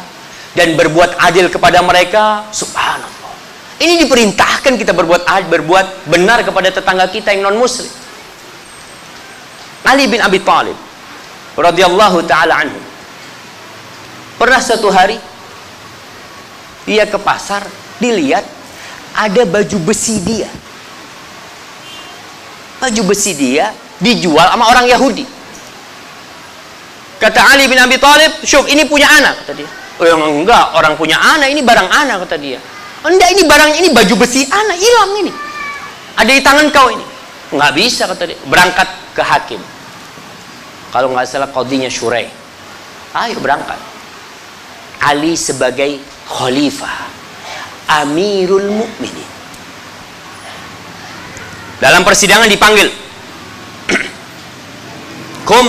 dan berbuat adil kepada mereka. Subhanallah. Ini diperintahkan kita berbuat adil, berbuat benar kepada tetangga kita yang non muslim. Ali bin Abi Thalib radhiyallahu taala anhu, pernah satu hari dia ke pasar, dilihat ada baju besi dia. Baju besi dia dijual sama orang Yahudi. Kata Ali bin Abi Thalib, "Syuf, ini punya anak," kata dia. "Oh, enggak, orang punya anak, ini barang anak," kata dia. "Enggak, ini barang, ini baju besi anak, hilang ini. Ada di tangan kau ini." "Enggak bisa," kata dia. Berangkat ke hakim. Kalau nggak salah qadhinya Syurai. Ayo berangkat. Ali sebagai khalifah, Amirul Mukminin. Dalam persidangan dipanggil. Kum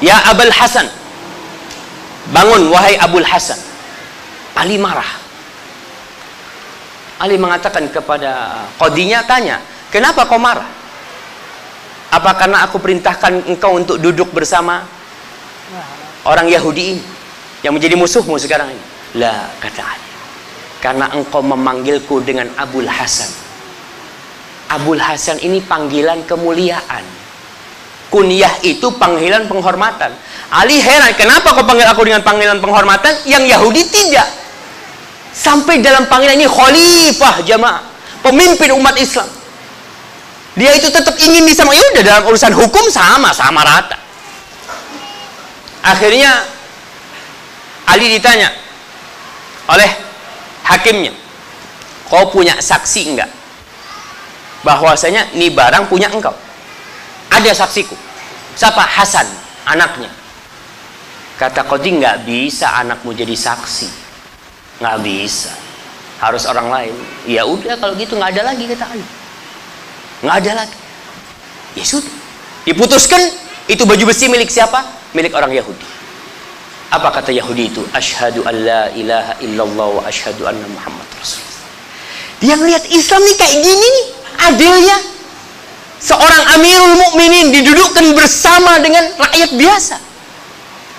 ya Abul Hasan, bangun wahai Abul Hasan. Ali marah. Ali mengatakan kepada qadhinya, tanya, "Kenapa kau marah? Apa karena aku perintahkan engkau untuk duduk bersama orang Yahudi ini yang menjadi musuhmu sekarang ini?" "La," kata Ali, "karena engkau memanggilku dengan Abul Hasan. Abul Hasan ini panggilan kemuliaan. Kunyah itu panggilan penghormatan." Ali heran, kenapa kau panggil aku dengan panggilan penghormatan, yang Yahudi tidak? Sampai dalam panggilan ini khalifah jamaah, pemimpin umat Islam. Dia itu tetap ingin disama. Ya udah, dalam urusan hukum sama rata. Akhirnya Ali ditanya oleh hakimnya, "Kau punya saksi enggak bahwasanya ini barang punya engkau?" "Ada saksiku." "Siapa?" "Hasan, anaknya." Kata qadhi, "Nggak bisa anakmu jadi saksi, nggak bisa, harus orang lain." "Ya udah kalau gitu nggak ada lagi," kata Ali. "Nggak ada lagi." Ya sudah, diputuskan. Itu baju besi milik siapa? Milik orang Yahudi. Apa kata Yahudi itu? "Asyhadu an la ilaha illallah wa asyhadu anna Muhammad Rasulullah." Dia ngelihat Islam nih kayak gini nih, adilnya. Seorang Amirul Mukminin didudukkan bersama dengan rakyat biasa,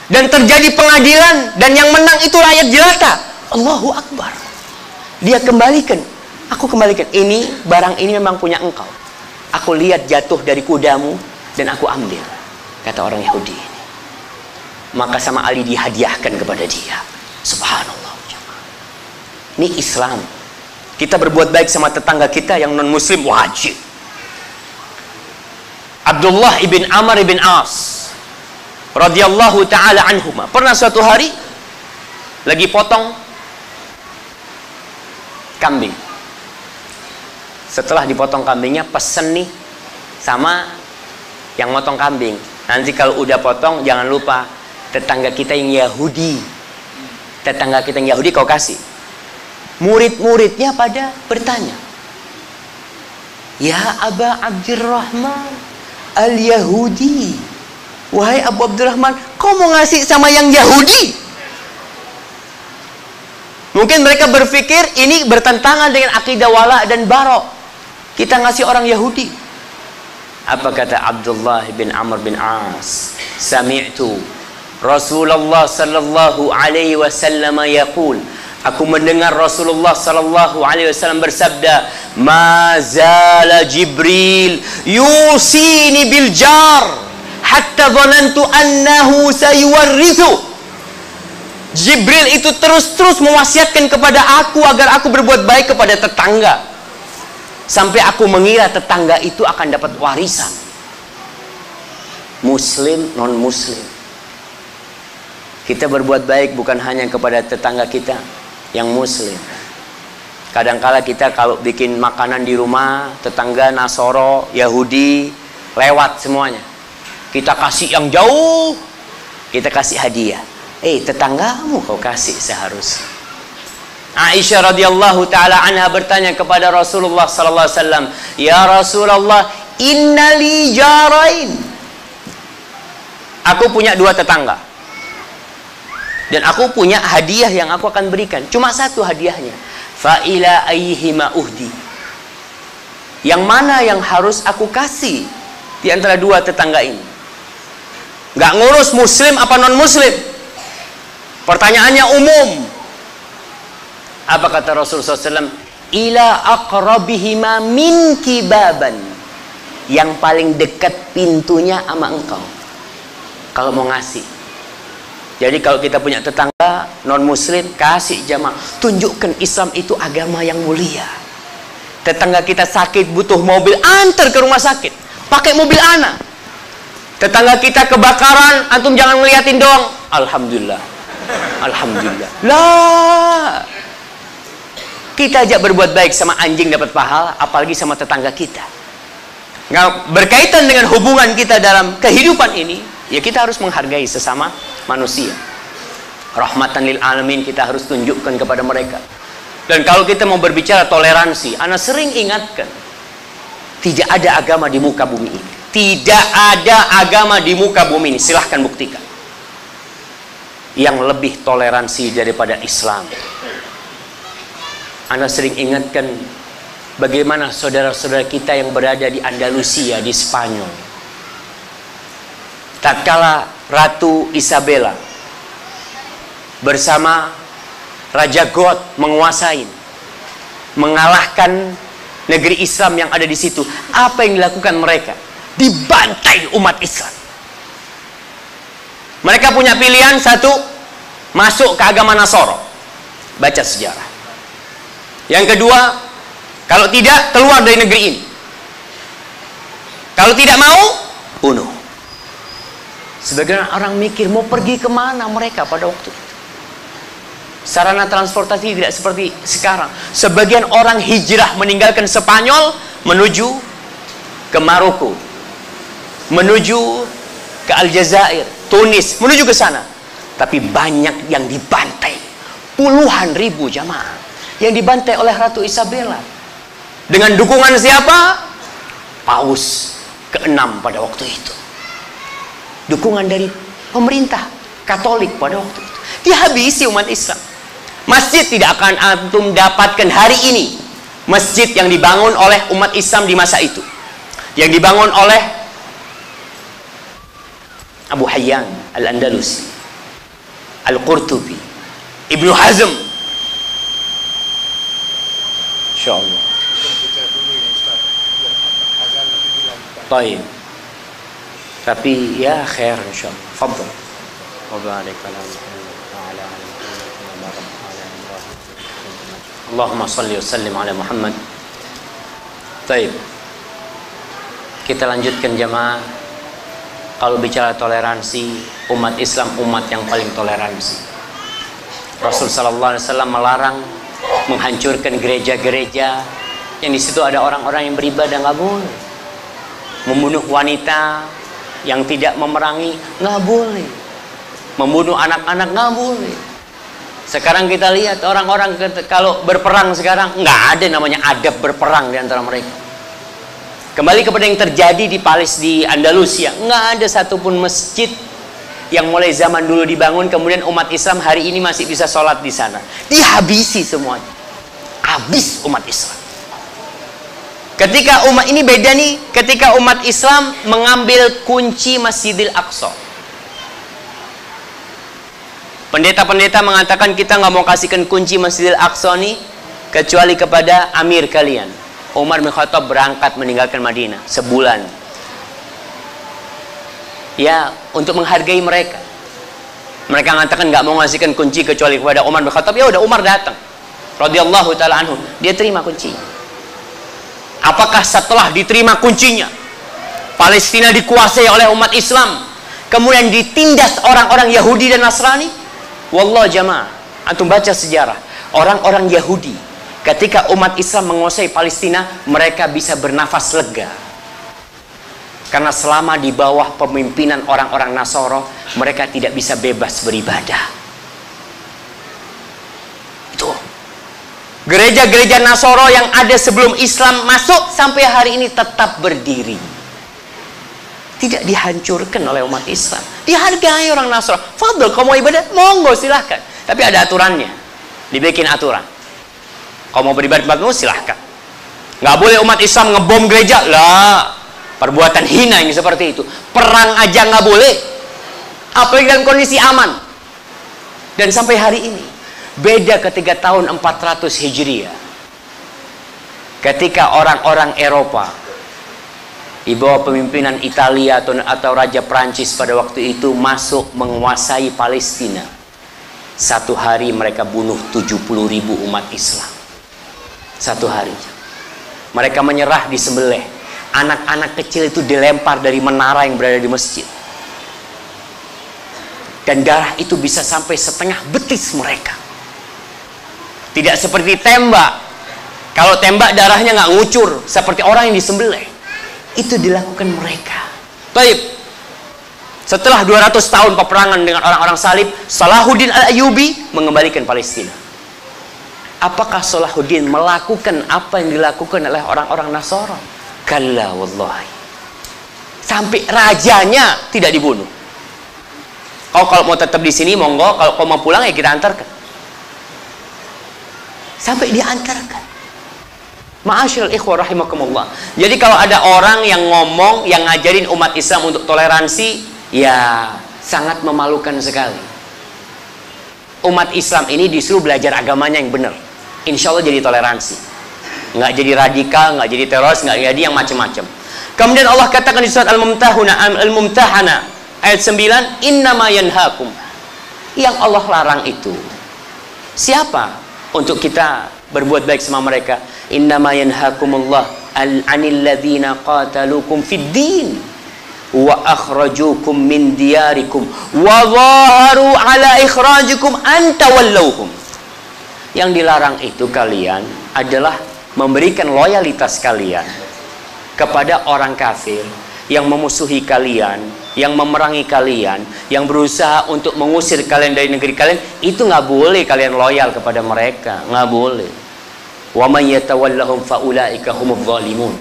dan terjadi pengadilan, dan yang menang itu rakyat jelata. Allahu Akbar. Dia kembalikan. "Aku kembalikan. Ini barang ini memang punya engkau. Aku lihat jatuh dari kudamu dan aku ambil," kata orang Yahudi ini. Maka sama Ali dihadiahkan kepada dia. Subhanallah. Ini Islam. Kita berbuat baik sama tetangga kita yang non muslim wajib. Abdullah ibn Amr ibn As radhiyallahu taala anhuma, pernah suatu hari lagi potong kambing. Setelah dipotong kambingnya, pesen nih sama yang motong kambing, nanti kalau udah potong jangan lupa tetangga kita yang Yahudi, tetangga kita yang Yahudi kau kasih. Murid-muridnya pada bertanya, ya Aba Abdurrahman al-Yahudi, wahai Abu Abdurrahman, kau mau ngasih sama yang Yahudi? Mungkin mereka berpikir ini bertentangan dengan akidah wala dan barok, kita ngasih orang Yahudi. Apa kata Abdullah bin Amr bin As? Sami'tu Rasulullah sallallahu alaihi wasallam yaqul, aku mendengar Rasulullah sallallahu alaihi wasallam bersabda, ma zala Jibril yusini bil jar hatta dhanantu annahu sayuwarrithu. Jibril itu terus mewasiatkan kepada aku agar aku berbuat baik kepada tetangga, sampai aku mengira tetangga itu akan dapat warisan. Muslim, non muslim, kita berbuat baik bukan hanya kepada tetangga kita yang muslim. Kadangkala kita kalau bikin makanan di rumah, tetangga Nasoro, Yahudi lewat semuanya, kita kasih yang jauh, kita kasih hadiah. Tetanggamu kau kasih seharusnya. Aisyah radhiyallahu taala anha bertanya kepada Rasulullah sallallahu alaihi wasallam, ya Rasulullah, innali jarain, aku punya 2 tetangga dan aku punya hadiah yang aku akan berikan, cuma 1 hadiahnya. Fa ila ayyihima uhdi, yang mana yang harus aku kasih di antara 2 tetangga ini? Nggak ngurus muslim apa non muslim, pertanyaannya umum. Apa kata Rasulullah SAW? Ila aqrabihima minki baban, yang paling dekat pintunya sama engkau kalau mau ngasih. Jadi kalau kita punya tetangga non muslim, kasih jamaah, tunjukkan Islam itu agama yang mulia. Tetangga kita sakit butuh mobil, antar ke rumah sakit pakai mobil anak. Tetangga kita kebakaran, antum jangan ngeliatin doang, alhamdulillah, alhamdulillah. Lah, kita ajak berbuat baik sama anjing dapat pahala, apalagi sama tetangga kita. Nah, berkaitan dengan hubungan kita dalam kehidupan ini, ya kita harus menghargai sesama manusia. Rahmatan lil alamin kita harus tunjukkan kepada mereka. Dan kalau kita mau berbicara toleransi, ana sering ingatkan, tidak ada agama di muka bumi ini. Tidak ada agama di muka bumi ini, silahkan buktikan, yang lebih toleransi daripada Islam. Anda sering ingatkan bagaimana saudara-saudara kita yang berada di Andalusia, di Spanyol. Tatkala Ratu Isabella bersama Raja God menguasai, mengalahkan negeri Islam yang ada di situ, apa yang dilakukan mereka? Dibantai umat Islam. Mereka punya pilihan satu, masuk ke agama Nasoro, baca sejarah. Yang kedua, kalau tidak, keluar dari negeri ini. Kalau tidak mau, bunuh. Sebagian orang mikir mau pergi kemana mereka pada waktu itu. Sarana transportasi tidak seperti sekarang. Sebagian orang hijrah meninggalkan Spanyol menuju ke Maroko, menuju ke Aljazair, Tunis, menuju ke sana. Tapi banyak yang dibantai, puluhan ribu jamaah yang dibantai oleh Ratu Isabella. Dengan dukungan siapa? Paus ke-6 pada waktu itu. Dukungan dari pemerintah Katolik pada waktu itu. Dihabisi umat Islam. Masjid tidak akan antum dapatkan hari ini. Masjid yang dibangun oleh umat Islam di masa itu, yang dibangun oleh Abu Hayyan Al-Andalusi, Al-Qurtubi, Ibnu Hazm, insyaallah. Baik. Tapi ya khair insyaallah. Fadhal. Wa barik ala Muhammad wa ala ali Muhammad wa ala Ibrahim. Allahumma shalli wa sallim ala Muhammad. Baik. Kita lanjutkan jamaah. Kalau bicara toleransi, umat Islam umat yang paling toleransi. Rasul sallallahu alaihi wasallam melarang menghancurkan gereja-gereja yang di situ ada orang-orang yang beribadah, nggak boleh. Membunuh wanita yang tidak memerangi nggak boleh. Membunuh anak-anak nggak boleh. Sekarang kita lihat orang-orang kalau berperang sekarang nggak ada namanya adab berperang di antara mereka. Kembali kepada yang terjadi di Palestina, di Andalusia, nggak ada satupun masjid yang mulai zaman dulu dibangun kemudian umat Islam hari ini masih bisa sholat di sana. Dihabisi semuanya, habis umat Islam. Ketika umat ini beda nih, ketika umat Islam mengambil kunci Masjidil Aqsa. Pendeta-pendeta mengatakan kita nggak mau kasihkan kunci Masjidil Aqsa nih kecuali kepada amir kalian. Umar bin Khattab berangkat meninggalkan Madinah sebulan. Ya, untuk menghargai mereka. Mereka mengatakan nggak mau ngasihkan kunci kecuali kepada Umar bin Khattab. Ya udah, Umar datang. Radhiyallahu taala anhu, dia terima kunci. Apakah setelah diterima kuncinya Palestina dikuasai oleh umat Islam kemudian ditindas orang-orang Yahudi dan Nasrani? Wallah jamaah, antum baca sejarah orang-orang Yahudi ketika umat Islam menguasai Palestina mereka bisa bernafas lega karena selama di bawah pemimpinan orang-orang Nasoro mereka tidak bisa bebas beribadah. Gereja-gereja Nasoro yang ada sebelum Islam masuk sampai hari ini tetap berdiri. Tidak dihancurkan oleh umat Islam. Dihargai orang Nasoro. Fadl, kamu ibadah, monggo silahkan. Tapi ada aturannya. Dibikin aturan. Kamu mau beribadah silahkan. Nggak boleh umat Islam ngebom gereja. Lah, perbuatan hina yang seperti itu. Perang aja nggak boleh. Apalagi dalam kondisi aman. Dan sampai hari ini. Beda ketika tahun 400 Hijriah ketika orang-orang Eropa di bawah pemimpinan Italia atau Raja Prancis pada waktu itu masuk menguasai Palestina. Satu hari mereka bunuh 70.000 umat Islam. Satu hari mereka menyerah, disembelih. Anak-anak kecil itu dilempar dari menara yang berada di masjid, dan darah itu bisa sampai setengah betis mereka. Tidak seperti tembak. Kalau tembak darahnya nggak ngucur seperti orang yang disembelih. Itu dilakukan mereka. Baik. Setelah 200 tahun peperangan dengan orang-orang salib, Salahuddin Al-Ayyubi mengembalikan Palestina. Apakah Salahuddin melakukan apa yang dilakukan oleh orang-orang Nasara? Kalla wallahi. Sampai rajanya tidak dibunuh. Kau kalau mau tetap di sini monggo, kalau kau mau pulang ya kita antarkan. Sampai diantarkan. Ma'asyiral ikhwah rahimakumullah. Jadi kalau ada orang yang ngomong, yang ngajarin umat Islam untuk toleransi, ya sangat memalukan sekali. Umat Islam ini disuruh belajar agamanya yang benar. Insya Allah jadi toleransi. Nggak jadi radikal, nggak jadi teroris, nggak jadi yang macam-macam. Kemudian Allah katakan di surat Al-Mumtahana ayat 9, innama yanhakum. Yang Allah larang itu siapa? Untuk kita berbuat baik sama mereka. Innama yanhakumullah anil ladzina qatalukum fid din wa akhrajukum min diyarikum wa zaharu ala ikhrajikum an tawallawhum. Yang dilarang itu kalian adalah memberikan loyalitas kalian kepada orang kafir yang memusuhi kalian, yang memerangi kalian, yang berusaha untuk mengusir kalian dari negeri kalian. Itu nggak boleh kalian loyal kepada mereka, nggak boleh. Wa may yatawallahum faulaika humudz zalimun.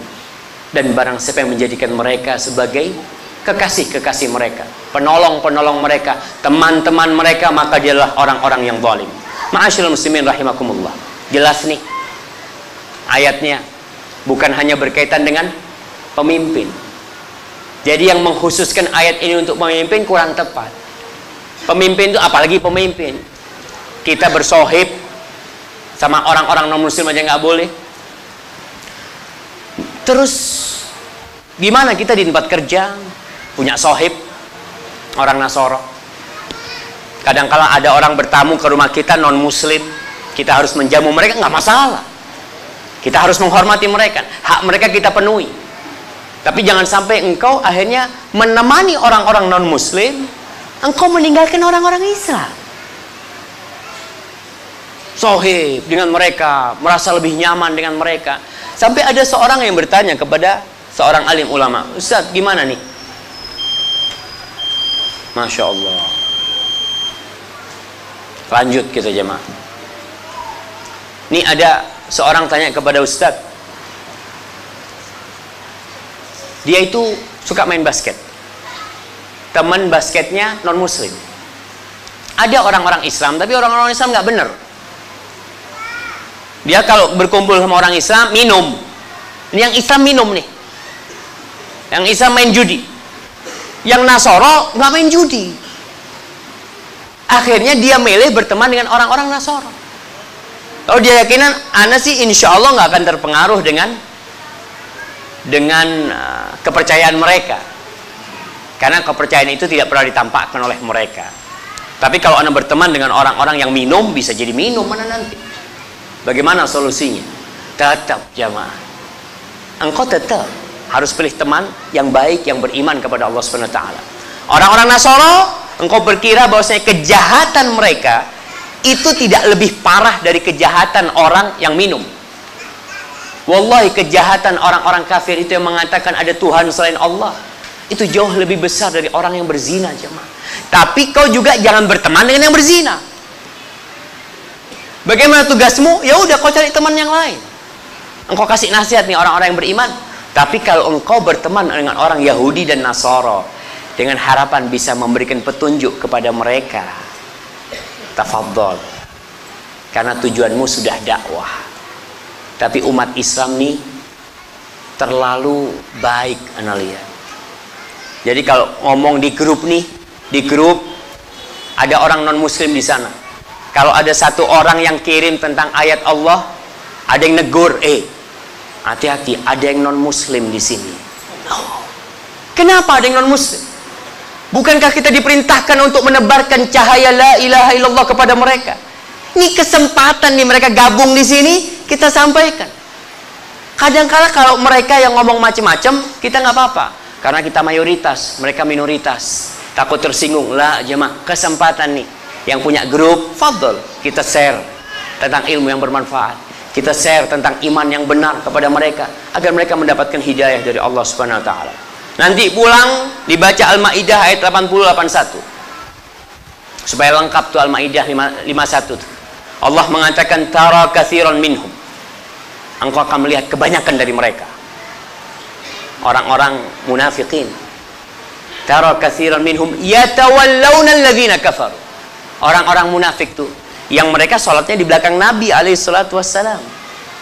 Dan barang siapa yang menjadikan mereka sebagai kekasih-kekasih mereka, penolong-penolong mereka, teman-teman mereka, maka dia adalah orang-orang yang zalim. Ma'asyiral muslimin rahimakumullah. Jelas nih ayatnya, bukan hanya berkaitan dengan pemimpin. Jadi yang mengkhususkan ayat ini untuk pemimpin kurang tepat. Pemimpin itu, apalagi pemimpin, kita bersohib sama orang-orang non muslim aja nggak boleh. Terus gimana kita di tempat kerja punya sohib orang Nasoro? Kadang-kala ada orang bertamu ke rumah kita non muslim, kita harus menjamu mereka, nggak masalah. Kita harus menghormati mereka, hak mereka kita penuhi. Tapi jangan sampai engkau akhirnya menemani orang-orang non-muslim, engkau meninggalkan orang-orang Islam. sohib dengan mereka, merasa lebih nyaman dengan mereka. Sampai ada seorang yang bertanya kepada seorang alim ulama, Ustaz, gimana nih? Masya Allah. Lanjut kita jemaah. Ini ada seorang tanya kepada Ustaz, dia itu suka main basket, teman basketnya non muslim. Ada orang-orang Islam, tapi orang-orang Islam nggak bener. Dia kalau berkumpul sama orang Islam minum. Ini yang Islam minum nih, yang Islam main judi, yang Nasoro nggak main judi. Akhirnya dia milih berteman dengan orang-orang Nasoro. Kalau dia yakinan, ana sih insya Allah nggak akan terpengaruh dengan kepercayaan mereka, karena kepercayaan itu tidak pernah ditampakkan oleh mereka. Tapi kalau anda berteman dengan orang-orang yang minum, bisa jadi minum mana nanti. Bagaimana solusinya? Tetap jamaah, engkau tetap harus pilih teman yang baik, yang beriman kepada Allah Subhanahu Wa Taala. Orang-orang Nasoro, engkau berkira bahwasanya kejahatan mereka itu tidak lebih parah dari kejahatan orang yang minum. Wallahi, kejahatan orang-orang kafir itu yang mengatakan ada Tuhan selain Allah, itu jauh lebih besar dari orang yang berzina jemaah. Tapi kau juga jangan berteman dengan yang berzina. Bagaimana tugasmu? Ya udah, kau cari teman yang lain. Engkau kasih nasihat nih orang-orang yang beriman. Tapi kalau engkau berteman dengan orang Yahudi dan Nasara dengan harapan bisa memberikan petunjuk kepada mereka, tafadhol, karena tujuanmu sudah dakwah. Tapi umat Islam nih terlalu baik ana lihat. Jadi kalau ngomong di grup nih, di grup ada orang non muslim di sana. Kalau ada satu orang yang kirim tentang ayat Allah, ada yang negur, hati-hati, ada yang non muslim di sini. Oh, kenapa ada yang non muslim? Bukankah kita diperintahkan untuk menebarkan cahaya la ilaha illallah kepada mereka? Ini kesempatan nih, mereka gabung di sini, kita sampaikan. Kadang-kala kalau mereka yang ngomong macam-macam, kita nggak apa-apa, karena kita mayoritas, mereka minoritas. Takut tersinggung lah jemaah. Kesempatan nih, yang punya grup, fadl, kita share tentang ilmu yang bermanfaat, kita share tentang iman yang benar kepada mereka, agar mereka mendapatkan hidayah dari Allah Subhanahu Wa Taala. Nanti pulang dibaca Al-Maidah ayat 80-81 supaya lengkap tuh. Al-Maidah 51 tuh. Allah mengatakan tara katsiran minhum, engkau akan melihat kebanyakan dari mereka orang-orang munafikin. Tara katsiran minhum yatawallawna alladzina kafaru, orang-orang munafik tuh yang mereka sholatnya di belakang Nabi alaihi salatu wassalam.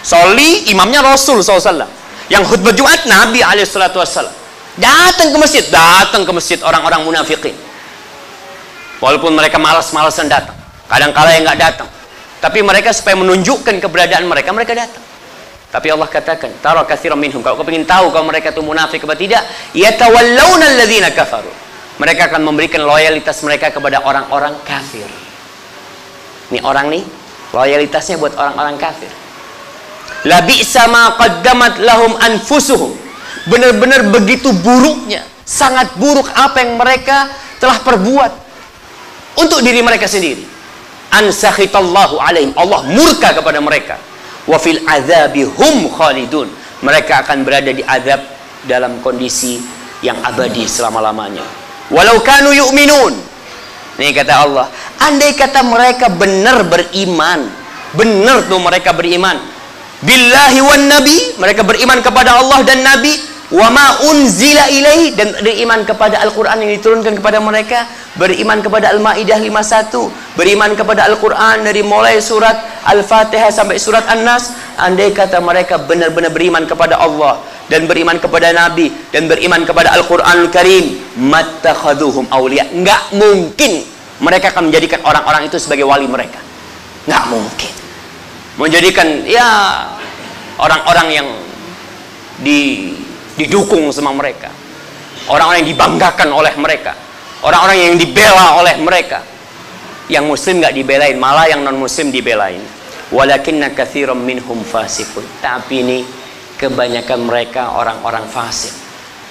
Soli imamnya Rasul SAW, yang khutbah Jumat Nabi alaihi salatu wassalam. Datang ke masjid orang-orang munafikin. Walaupun mereka malas-malasan datang, kadang-kala yang nggak datang, tapi mereka supaya menunjukkan keberadaan mereka, mereka datang. Tapi Allah katakan, tara katsiran minhum, kalau kau ingin tahu kalau mereka itu munafik atau tidak, yatawallawna alladzina kafaru, mereka akan memberikan loyalitas mereka kepada orang-orang kafir. Nih orang nih, loyalitasnya buat orang-orang kafir. La bi'sa ma qaddamat lahum anfusuhum, benar-benar begitu buruknya, sangat buruk apa yang mereka telah perbuat untuk diri mereka sendiri. Ansakhitallahu alaihim, Allah murka kepada mereka. Wa fil azabi hum khalidun, mereka akan berada di azab dalam kondisi yang abadi selama-lamanya. Walau kanu yu'minun, ini kata Allah, andai kata mereka benar beriman, benar tuh mereka beriman billahi wan nabi, mereka beriman kepada Allah dan Nabi, wa ma unzila ilaihi, dan beriman kepada Al-Quran yang diturunkan kepada mereka, beriman kepada Al-Maidah 51, beriman kepada Al-Quran dari mulai surat Al-Fatihah sampai surat An-Nas. Andai kata mereka benar-benar beriman kepada Allah dan beriman kepada Nabi dan beriman kepada Al-Quranul Karim, mattakhaduhum awliya, nggak mungkin mereka akan menjadikan orang-orang itu sebagai wali mereka. Nggak mungkin menjadikan ya orang-orang yang didukung sama mereka, orang-orang yang dibanggakan oleh mereka, orang-orang yang dibela oleh mereka. Yang muslim nggak dibelain, malah yang non muslim dibelain. Walakinna katsiran minhum fasiqun, tapi ini kebanyakan mereka orang-orang fasik.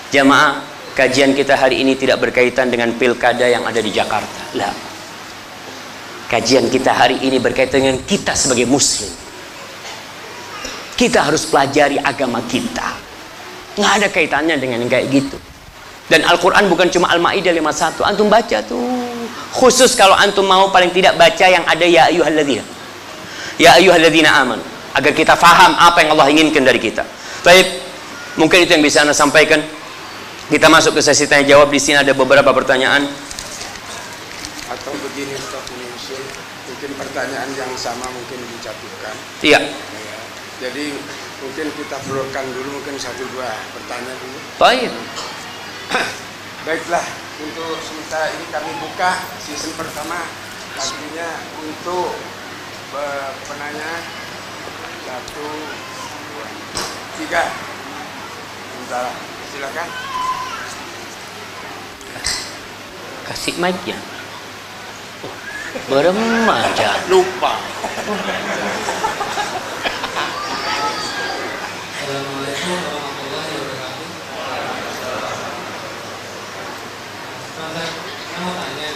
Jamaah, kajian kita hari ini tidak berkaitan dengan pilkada yang ada di Jakarta. Lah, Kajian kita hari ini berkaitan dengan kita sebagai muslim. Kita harus pelajari agama kita. Nggak ada kaitannya dengan kayak gitu. Dan Al-Quran bukan cuma Al-Ma'idah 51. Antum baca tuh. Khusus kalau antum mau paling tidak baca yang ada ya ayyuhalladzina. Ya ayyuhalladzina aman. Agar kita faham apa yang Allah inginkan dari kita. Baik, mungkin itu yang bisa Anda sampaikan. Kita masuk ke sesi tanya jawab. Di sini ada beberapa pertanyaan. Atau begini Ustaz, mungkin pertanyaan yang sama mungkin dijatuhkan. Iya. Ya, jadi mungkin kita florkan dulu, mungkin 1-2 pertanyaan dulu. Baik. Baiklah, untuk sementara ini kami buka season pertama. Artinya untuk penanya 1, 2, 3. Sementara, silakan. Kasih mic ya. Beremaja lupa. Assalamualaikum warahmatullahi wabarakatuh. Saya mau tanya,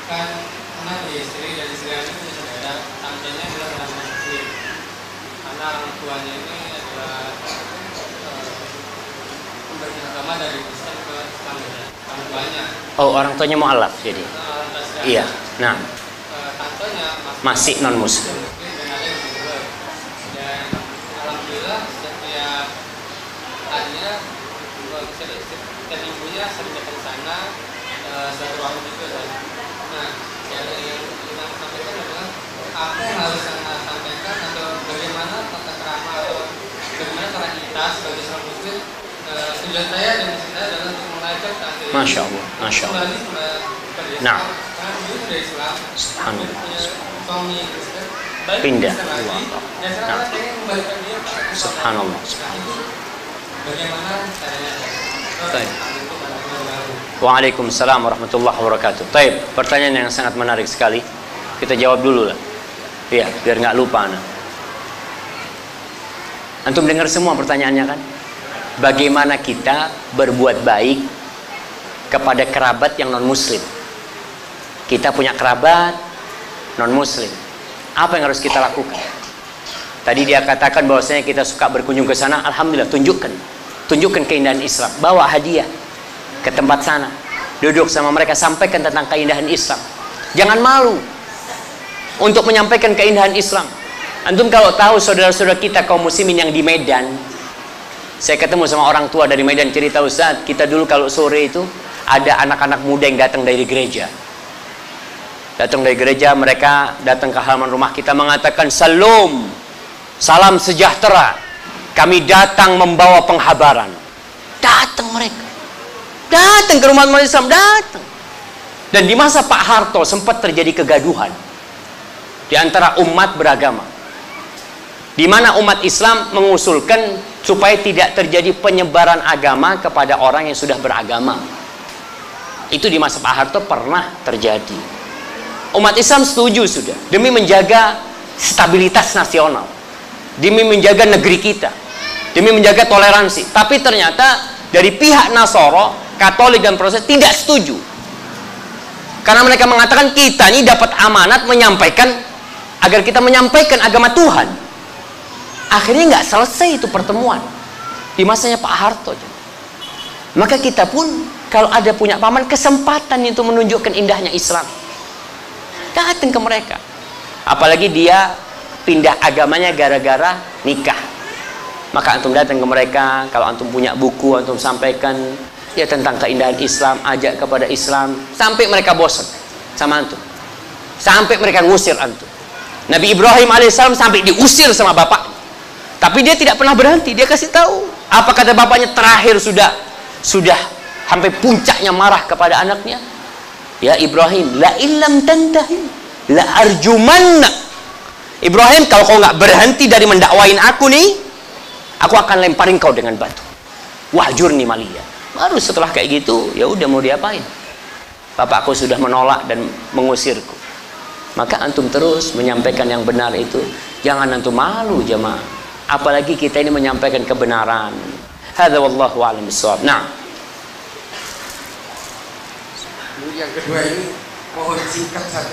kan anak istri dan istri anak punya saudara, tantenya adalah orang muslim. Karena orang tuanya ini adalah pemberi agama dari Islam ke Islam, orang tuanya. Oh, orang tuanya mu'alaf jadi. Iya. Nah, tantenya masih non muslim. Dan alhamdulillah setiap tanya setiap minggunya sering datang ke sana, satu ruang juga. Dan nah, yang kita sampaikan adalah apa yang harus saya sampaikan atau bagaimana tata krama atau bagaimana cara kita sebagai seorang muslim. Tujuan saya dan misi saya adalah untuk mengajak Masya Allah, Masya Allah. Nah, Subhanallah. Pindah. Nah. Subhanallah. Bagaimana caranya? Baik. Waalaikumsalam warahmatullahi wabarakatuh. Baik, pertanyaan yang sangat menarik sekali. Kita jawab dulu lah. Iya, biar nggak lupa. Antum dengar semua pertanyaannya kan? Bagaimana kita berbuat baik kepada kerabat yang non muslim? Kita punya kerabat non muslim, apa yang harus kita lakukan? Tadi dia katakan bahwasanya kita suka berkunjung ke sana. Alhamdulillah, tunjukkan keindahan Islam, bawa hadiah ke tempat sana, duduk sama mereka, sampaikan tentang keindahan Islam. Jangan malu untuk menyampaikan keindahan Islam. Antum kalau tahu saudara-saudara kita kaum muslimin yang di Medan, saya ketemu sama orang tua dari Medan, cerita, Ustaz, kita dulu kalau sore itu ada anak-anak muda yang datang dari gereja. Datang dari gereja, mereka datang ke halaman rumah kita mengatakan, salam sejahtera. Kami datang membawa penghabaran. Datang mereka. Datang ke rumah Islam, datang. Dan di masa Pak Harto sempat terjadi kegaduhan di antara umat beragama. Di mana umat Islam mengusulkan supaya tidak terjadi penyebaran agama kepada orang yang sudah beragama. Itu di masa Pak Harto pernah terjadi. Umat Islam setuju sudah, demi menjaga stabilitas nasional, demi menjaga negeri kita, demi menjaga toleransi. Tapi ternyata dari pihak Nasoro, Katolik dan Protestan tidak setuju. Karena mereka mengatakan kita ini dapat amanat menyampaikan, agar kita menyampaikan agama Tuhan. Akhirnya nggak selesai itu pertemuan di masanya Pak Harto. Maka kita pun kalau ada punya paman, kesempatan itu menunjukkan indahnya Islam, datang ke mereka. Apalagi dia pindah agamanya gara-gara nikah, maka antum datang ke mereka. Kalau antum punya buku, antum sampaikan ya tentang keindahan Islam, ajak kepada Islam, sampai mereka bosan sama antum, sampai mereka ngusir antum. Nabi Ibrahim alaihissalam sampai diusir sama bapak. Tapi dia tidak pernah berhenti, dia kasih tahu. Apa kata bapaknya terakhir sudah sampai puncaknya marah kepada anaknya. Ya Ibrahim, la illam tantahi la arjumanna. Ibrahim, kalau kau nggak berhenti dari mendakwain aku nih, aku akan lemparin kau dengan batu. Wahjurni maliya. Baru setelah kayak gitu, ya udah mau diapain? Bapakku sudah menolak dan mengusirku. Maka antum terus menyampaikan yang benar itu. Jangan antum malu jemaah. Apalagi kita ini menyampaikan kebenaran. Hadza wallahu a'lam bissawab. Nah, yang kedua ini mohon singkat saja.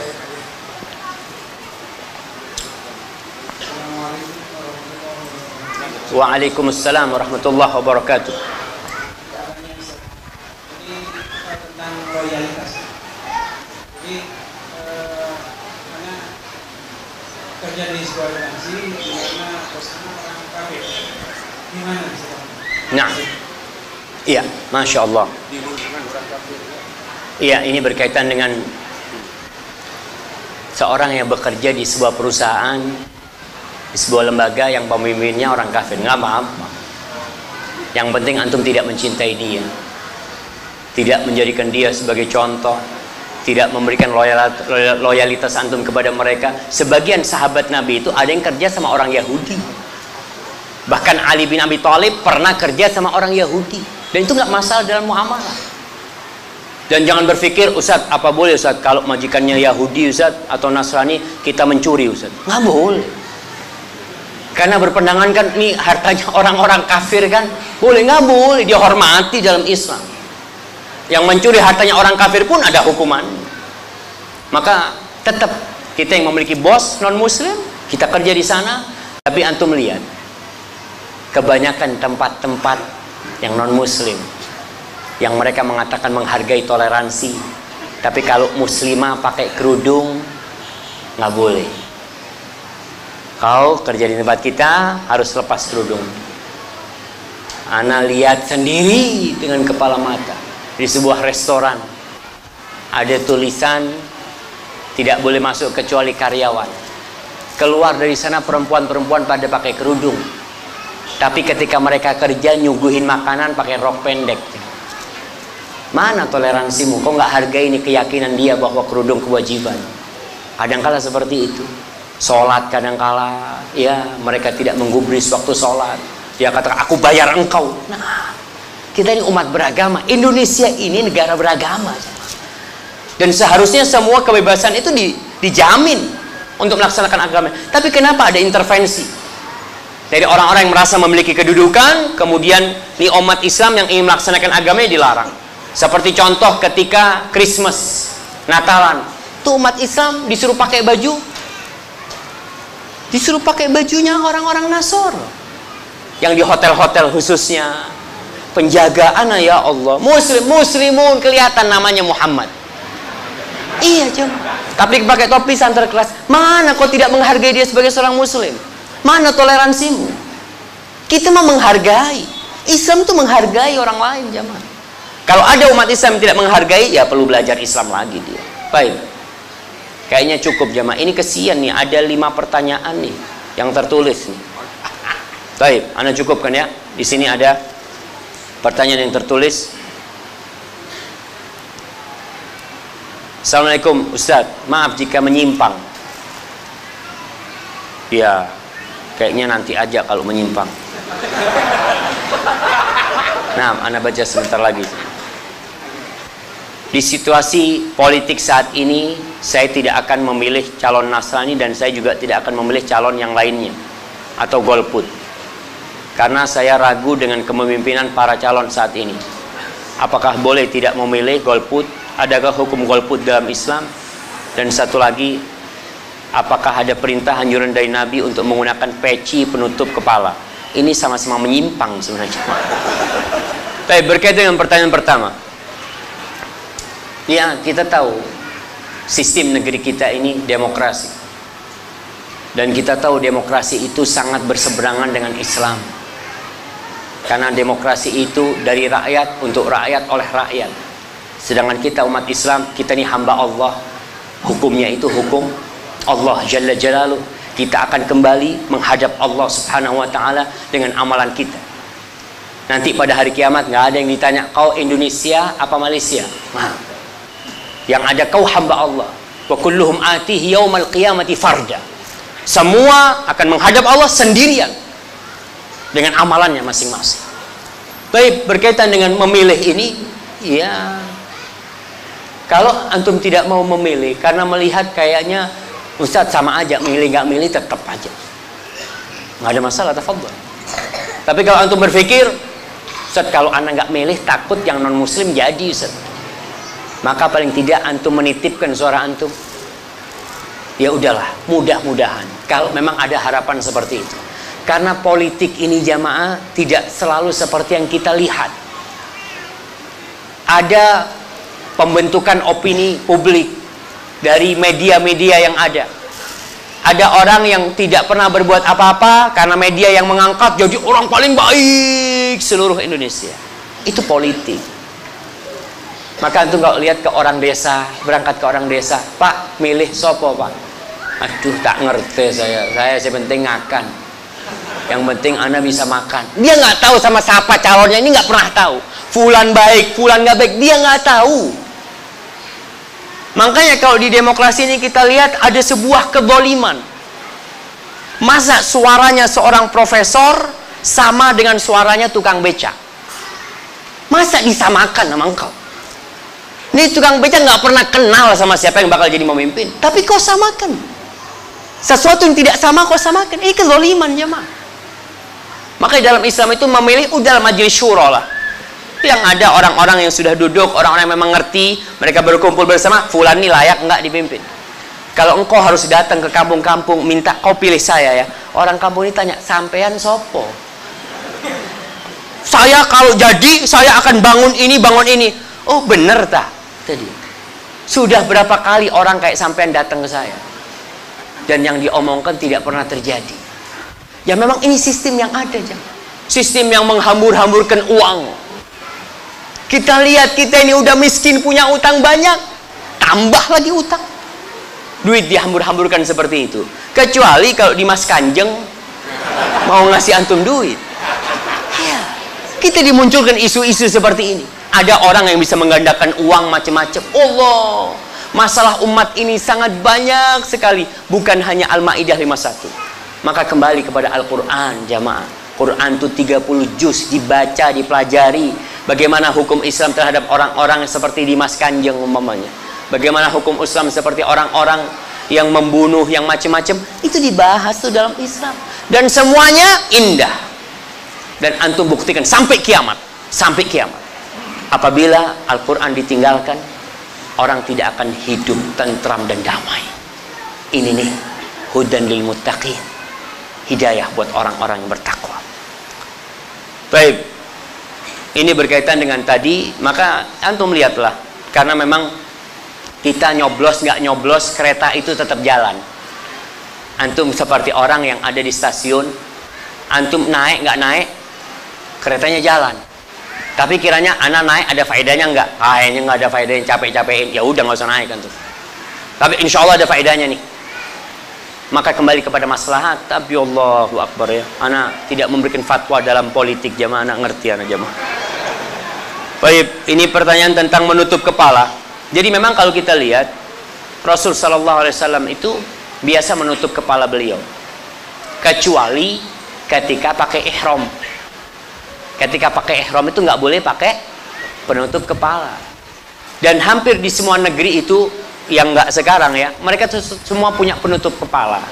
Waalaikumsalam warahmatullahi wabarakatuh. Ini tentang loyalitas. Jadi mana kerja di sebuah instansi di mana bosnya orang kafir. Gimana sih? Nah, iya, masya Allah. Di lingkungan orang kafir. Iya, ini berkaitan dengan seorang yang bekerja di sebuah perusahaan, di sebuah lembaga yang pemimpinnya orang kafir. Nggak apa-apa. Yang penting antum tidak mencintai dia, tidak menjadikan dia sebagai contoh, tidak memberikan loyalitas antum kepada mereka. Sebagian sahabat Nabi itu ada yang kerja sama orang Yahudi. Bahkan Ali bin Abi Thalib pernah kerja sama orang Yahudi, dan itu nggak masalah dalam muamalah. Dan jangan berpikir, Ustadz, apa boleh Ustadz kalau majikannya Yahudi Ustadz atau Nasrani kita mencuri Ustadz? Nggak boleh. Karena berpendangan kan ini hartanya orang-orang kafir kan, boleh nggak boleh, dia hormati dalam Islam. Yang mencuri hartanya orang kafir pun ada hukuman. Maka tetap kita yang memiliki bos non Muslim, kita kerja di sana. Tapi antum lihat, kebanyakan tempat-tempat yang non Muslim, yang mereka mengatakan menghargai toleransi, tapi kalau muslimah pakai kerudung nggak boleh. Kau kerja di tempat kita harus lepas kerudung. Ana lihat sendiri dengan kepala mata di sebuah restoran ada tulisan tidak boleh masuk kecuali karyawan. Keluar dari sana perempuan-perempuan pada pakai kerudung, tapi ketika mereka kerja nyuguhin makanan pakai rok pendek. Mana toleransimu? Kau nggak hargai ini keyakinan dia bahwa kerudung kewajiban. Kadangkala seperti itu. Sholat kadangkala, ya mereka tidak menggubris waktu sholat. Dia katakan, aku bayar engkau. Nah, kita ini umat beragama. Indonesia ini negara beragama. Dan seharusnya semua kebebasan itu dijamin untuk melaksanakan agama. Tapi kenapa ada intervensi dari orang-orang yang merasa memiliki kedudukan, kemudian ini umat Islam yang ingin melaksanakan agamanya dilarang? Seperti contoh ketika Christmas, Natalan, tuh umat Islam disuruh pakai baju, disuruh pakai bajunya orang-orang Nasor, yang di hotel-hotel khususnya, penjagaan ya Allah, muslimun kelihatan namanya Muhammad. Iya cuma, tapi pakai topi santer kelas. Mana kau tidak menghargai dia sebagai seorang Muslim? Mana toleransimu? Kita mah menghargai. Islam itu menghargai orang lain jemaah. Kalau ada umat Islam yang tidak menghargai, ya perlu belajar Islam lagi dia. Baik. Kayaknya cukup jemaah. Ini kesian nih, ada 5 pertanyaan nih yang tertulis nih. Baik, Anda cukupkan ya. Di sini ada pertanyaan yang tertulis. Assalamualaikum Ustadz, maaf jika menyimpang. Ya, kayaknya nanti aja kalau menyimpang. Nah, Anda baca sebentar lagi. Di situasi politik saat ini, saya tidak akan memilih calon Nasrani dan saya juga tidak akan memilih calon yang lainnya atau golput. Karena saya ragu dengan kepemimpinan para calon saat ini. Apakah boleh tidak memilih golput? Adakah hukum golput dalam Islam? Dan satu lagi, apakah ada perintah anjuran dari Nabi untuk menggunakan peci penutup kepala? Ini sama-sama menyimpang sebenarnya. Baik, berkaitan dengan pertanyaan pertama. Ya, kita tahu sistem negeri kita ini demokrasi. Dan kita tahu demokrasi itu sangat berseberangan dengan Islam. Karena demokrasi itu dari rakyat, untuk rakyat, oleh rakyat. Sedangkan kita umat Islam, kita ini hamba Allah. Hukumnya itu hukum Allah Jalla Jalaluh. Kita akan kembali menghadap Allah Subhanahu wa Ta'ala dengan amalan kita. Nanti pada hari kiamat nggak ada yang ditanya, kau Indonesia apa Malaysia? Nah, yang ada kau hamba Allah. Wa kulluhum atihi yaumal qiyamati farda. Semua akan menghadap Allah sendirian dengan amalannya masing-masing. Baik, berkaitan dengan memilih ini, ya kalau antum tidak mau memilih karena melihat kayaknya Ustadz sama aja, milih nggak milih tetap aja, nggak ada masalah, tafadhol. Tapi kalau antum berpikir, Ustadz kalau anak nggak milih takut yang non Muslim jadi Ustadz, maka paling tidak antum menitipkan suara antum. Ya udahlah, mudah-mudahan kalau memang ada harapan seperti itu. Karena politik ini jamaah tidak selalu seperti yang kita lihat. Ada pembentukan opini publik dari media-media yang ada. Ada orang yang tidak pernah berbuat apa-apa karena media yang mengangkat jadi orang paling baik seluruh Indonesia. Itu politik. Maka antum kalau lihat ke orang desa, berangkat ke orang desa, Pak, milih sopo Pak? Aduh, tak ngerti saya penting makan. Yang penting Anda bisa makan. Dia nggak tahu sama siapa calonnya, ini nggak pernah tahu. Fulan baik, fulan nggak baik, dia nggak tahu. Makanya kalau di demokrasi ini kita lihat ada sebuah kezaliman. Masa suaranya seorang profesor sama dengan suaranya tukang beca? Masa disamakan sama engkau? Ini tukang beca nggak pernah kenal sama siapa yang bakal jadi pemimpin, tapi kau samakan. Sesuatu yang tidak sama kau samakan. Ini kezaliman jemaah. Makanya dalam Islam itu memilih dalam majelis syura lah. Yang ada orang-orang yang sudah duduk, orang-orang yang memang ngerti, mereka berkumpul bersama, fulan ini layak enggak dipimpin. Kalau engkau harus datang ke kampung-kampung minta kau pilih saya ya, orang kampung ini tanya, sampean sopo? Saya kalau jadi saya akan bangun ini, bangun ini. Oh bener tak? Tadi sudah berapa kali orang kayak sampean datang ke saya dan yang diomongkan tidak pernah terjadi. Ya memang ini sistem yang ada, sistem yang menghambur-hamburkan uang. Kita lihat kita ini udah miskin, punya utang banyak, tambah lagi utang. Duit dihambur-hamburkan seperti itu. Kecuali kalau di Mas Kanjeng mau ngasih antum duit. Ya, kita dimunculkan isu-isu seperti ini. Ada orang yang bisa menggandakan uang macam-macam. Allah, masalah umat ini sangat banyak sekali. Bukan hanya Al-Maidah 51. Maka kembali kepada Al-Quran jamaah. Quran itu 30 juz, dibaca, dipelajari. Bagaimana hukum Islam terhadap orang-orang seperti Dimas Kanjeng umpamanya. Bagaimana hukum Islam seperti orang-orang yang membunuh, yang macam-macam. Itu dibahas tuh dalam Islam. Dan semuanya indah. Dan antum buktikan sampai kiamat. Sampai kiamat. Apabila Al-Quran ditinggalkan, orang tidak akan hidup tentram dan damai. Ini nih, hudan lil muttaqin. Hidayah buat orang-orang yang bertakwa. Baik, ini berkaitan dengan tadi. Maka antum lihatlah, karena memang kita nyoblos nggak nyoblos, kereta itu tetap jalan. Antum seperti orang yang ada di stasiun, antum naik nggak naik, keretanya jalan. Tapi kiranya anak naik ada faedahnya nggak? Kayaknya nggak ada faedahnya, capek-capekin. Ya udah nggak usah naik antum. Tapi insya Allah ada faedahnya nih. Maka kembali kepada maslahat. Tapi Allahu Akbar ya, anak tidak memberikan fatwa dalam politik jamaah, anak ngerti anak jamaah. Baik, ini pertanyaan tentang menutup kepala. Jadi memang kalau kita lihat Rasul Sallallahu Alaihi Wasallam itu biasa menutup kepala beliau, kecuali ketika pakai ihram. Ketika pakai ihram itu nggak boleh pakai penutup kepala. Dan hampir di semua negeri itu yang nggak sekarang ya, mereka semua punya penutup kepala.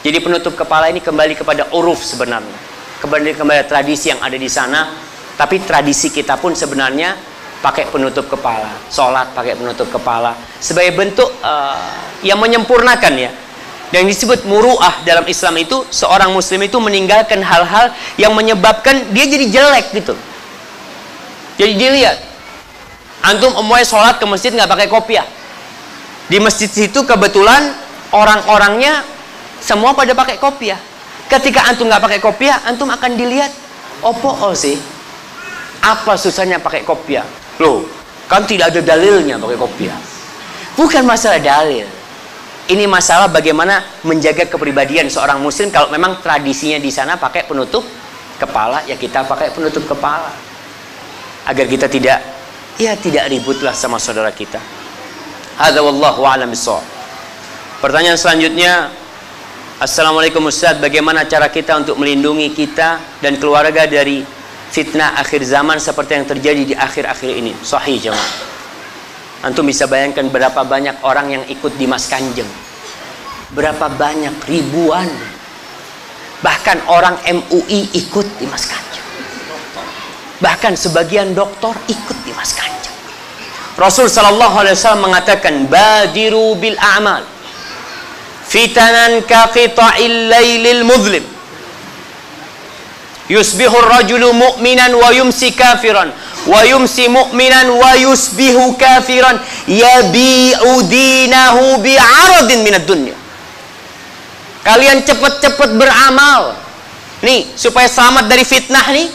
Jadi penutup kepala ini kembali kepada uruf sebenarnya, kembali kepada tradisi yang ada di sana. Tapi tradisi kita pun sebenarnya pakai penutup kepala, sholat pakai penutup kepala sebagai bentuk yang menyempurnakan ya. Dan disebut muru'ah dalam Islam itu, seorang muslim itu meninggalkan hal-hal yang menyebabkan dia jadi jelek gitu. Jadi dilihat, antum umumnya sholat ke masjid nggak pakai kopiah. Di masjid situ kebetulan orang-orangnya semua pada pakai kopiah. Ketika antum nggak pakai kopiah, antum akan dilihat, opo sih? Apa susahnya pakai kopiah? Loh, kan tidak ada dalilnya pakai kopiah. Bukan masalah dalil. Ini masalah bagaimana menjaga kepribadian seorang muslim. Kalau memang tradisinya di sana pakai penutup kepala, ya kita pakai penutup kepala. Agar kita tidak ributlah sama saudara kita. Hadza wallahu a'lam bissawab. Pertanyaan selanjutnya, Assalamualaikum Ustaz, bagaimana cara kita untuk melindungi kita dan keluarga dari fitnah akhir zaman seperti yang terjadi di akhir-akhir ini? Sahih jemaah. Antum bisa bayangkan berapa banyak orang yang ikut Dimas Kanjeng. Berapa banyak, ribuan. Bahkan orang MUI ikut Dimas Kanjeng. Bahkan sebagian doktor ikut Dimas Kanjeng. Rasul sallallahu alaihi wasallam mengatakan, badiru bil a'mal fitanan ka qita'il lailil muzlim. Yusbihur rajulu mu'minan wa yumsi kafiran, wa yumsi mu'minan wa yusbihu kafiran, yabi'u dinahu bi'aradin minad dunya. Kalian cepat-cepat beramal nih supaya selamat dari fitnah nih.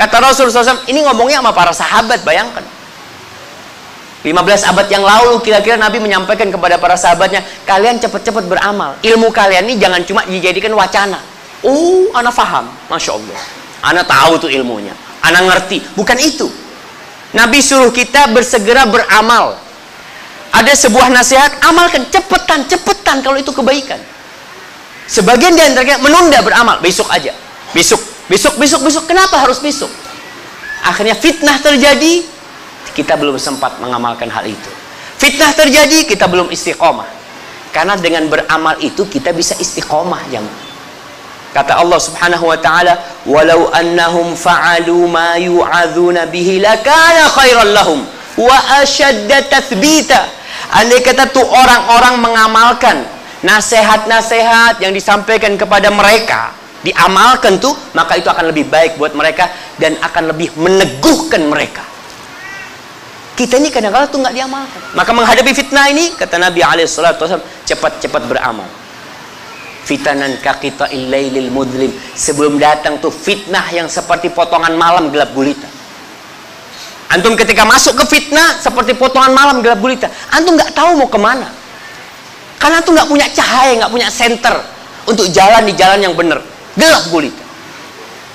Kata Rasulullah SAW, ini ngomongnya sama para sahabat. Bayangkan 15 abad yang lalu kira-kira Nabi menyampaikan kepada para sahabatnya, kalian cepat-cepat beramal. Ilmu kalian ini jangan cuma dijadikan wacana. Oh, ana faham, Masya Allah, ana tahu tuh ilmunya, ana ngerti. Bukan itu. Nabi suruh kita bersegera beramal. Ada sebuah nasihat, amalkan cepetan kalau itu kebaikan. Sebagian di antaranya menunda beramal, besok aja, besok. Kenapa harus besok? Akhirnya fitnah terjadi, kita belum sempat mengamalkan hal itu. Fitnah terjadi, kita belum istiqomah. Karena dengan beramal itu kita bisa istiqomah, jemaah. Kata Allah Subhanahu wa taala, "Walau annahum fa'alu ma yu'adzuna bihi lakana khairan lahum wa ashadda tathbita." Andai kata tuh orang-orang mengamalkan nasihat-nasihat yang disampaikan kepada mereka, diamalkan tuh, maka itu akan lebih baik buat mereka dan akan lebih meneguhkan mereka. Kita ini kadang-kadang tuh nggak diamalkan. Maka menghadapi fitnah ini, kata Nabi SAW, cepat-cepat beramal. Fitanan kaqita illailil mudlim. Sebelum datang tuh fitnah yang seperti potongan malam gelap gulita. Antum ketika masuk ke fitnah seperti potongan malam gelap gulita, antum nggak tahu mau kemana. Karena antum nggak punya cahaya, nggak punya senter untuk jalan di jalan yang benar, gelap gulita.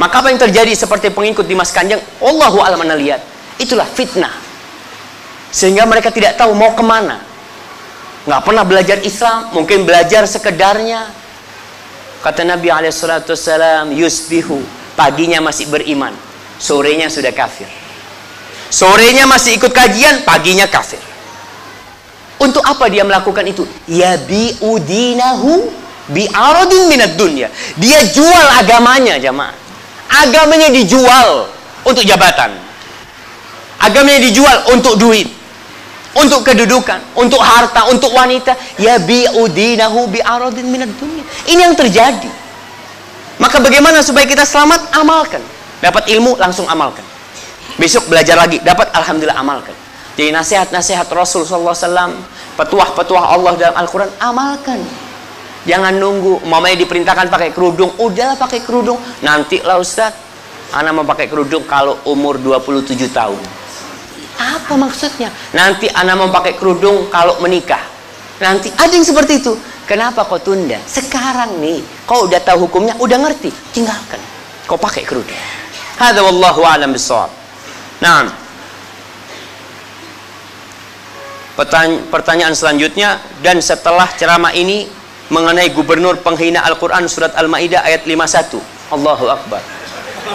Maka apa yang terjadi seperti pengikut Dimas Kanjeng, Allahu a'lam ana lihat, itulah fitnah. Sehingga mereka tidak tahu mau kemana. Nggak pernah belajar Islam, mungkin belajar sekedarnya. Kata Nabi SAW, yusbihu, paginya masih beriman, sorenya sudah kafir. Sorenya masih ikut kajian, paginya kafir. Untuk apa dia melakukan itu? Yabi'u dinahu bi'aradin minad dunya. Dia jual agamanya, jamaah. Agamanya dijual untuk jabatan. Agamanya dijual untuk duit, untuk kedudukan, untuk harta, untuk wanita. Yabi'u dinahu bi'aradin minad dunya. Ini yang terjadi. Maka bagaimana supaya kita selamat? Amalkan. Dapat ilmu, langsung amalkan. Besok belajar lagi, dapat, alhamdulillah, amalkan. Jadi nasihat-nasihat Rasulullah SAW, petuah-petuah Allah dalam Al-Quran, amalkan. Jangan nunggu, mamanya diperintahkan pakai kerudung, udahlah pakai kerudung. Nanti lah Ustaz, anak mau pakai kerudung kalau umur 27 tahun. Apa maksudnya? Nanti anak mau pakai kerudung kalau menikah. Nanti ada yang seperti itu. Kenapa kau tunda? Sekarang nih, kau udah tahu hukumnya, udah ngerti, tinggalkan. Kau pakai kerudung. Hadza wallahu a'lam bissawab. Nah, pertanyaan selanjutnya, dan setelah ceramah ini mengenai gubernur penghina Al-Quran surat Al-Ma'idah ayat 51. Allahu Akbar.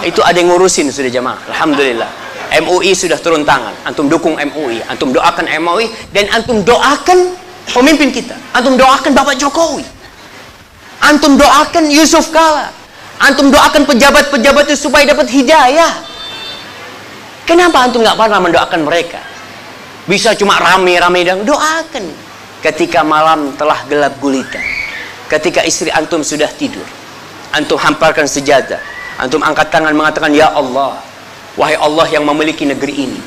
Itu ada yang ngurusin sudah jamaah. Alhamdulillah. MUI sudah turun tangan. Antum dukung MUI, antum doakan MUI, dan antum doakan pemimpin kita. Antum doakan Bapak Jokowi. Antum doakan Yusuf Kala. Antum doakan pejabat-pejabat itu supaya dapat hidayah. Kenapa antum nggak pernah mendoakan mereka? Bisa cuma rame-rame dan doakan. Ketika malam telah gelap gulita, ketika istri antum sudah tidur, antum hamparkan sejadah, antum angkat tangan mengatakan, ya Allah, wahai Allah yang memiliki negeri ini,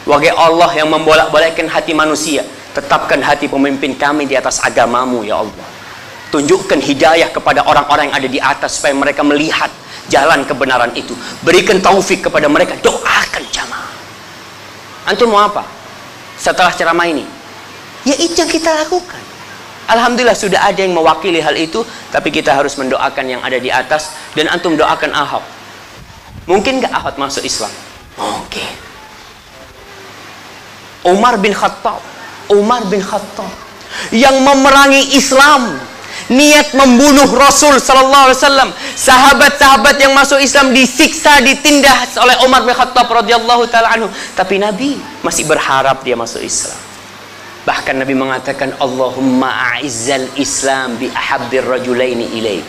wahai Allah yang membolak-balikkan hati manusia, tetapkan hati pemimpin kami di atas agamamu ya Allah. Tunjukkan hidayah kepada orang-orang yang ada di atas supaya mereka melihat jalan kebenaran itu. Berikan taufik kepada mereka. Doakan jamaah. Antum mau apa setelah ceramah ini? Ya itu yang kita lakukan. Alhamdulillah sudah ada yang mewakili hal itu, tapi kita harus mendoakan yang ada di atas. Dan antum doakan Ahok. Mungkin gak Ahok masuk Islam? Mungkin. Umar bin Khattab yang memerangi Islam, niat membunuh Rasul sallallahu alaihi wasallam, sahabat-sahabat yang masuk Islam disiksa, ditindas oleh Umar bin Khattab radhiyallahu taala anhu, tapi Nabi masih berharap dia masuk Islam. Bahkan Nabi mengatakan, Allahumma a'izzal Islam bi ahabbir rajulaini ilaik.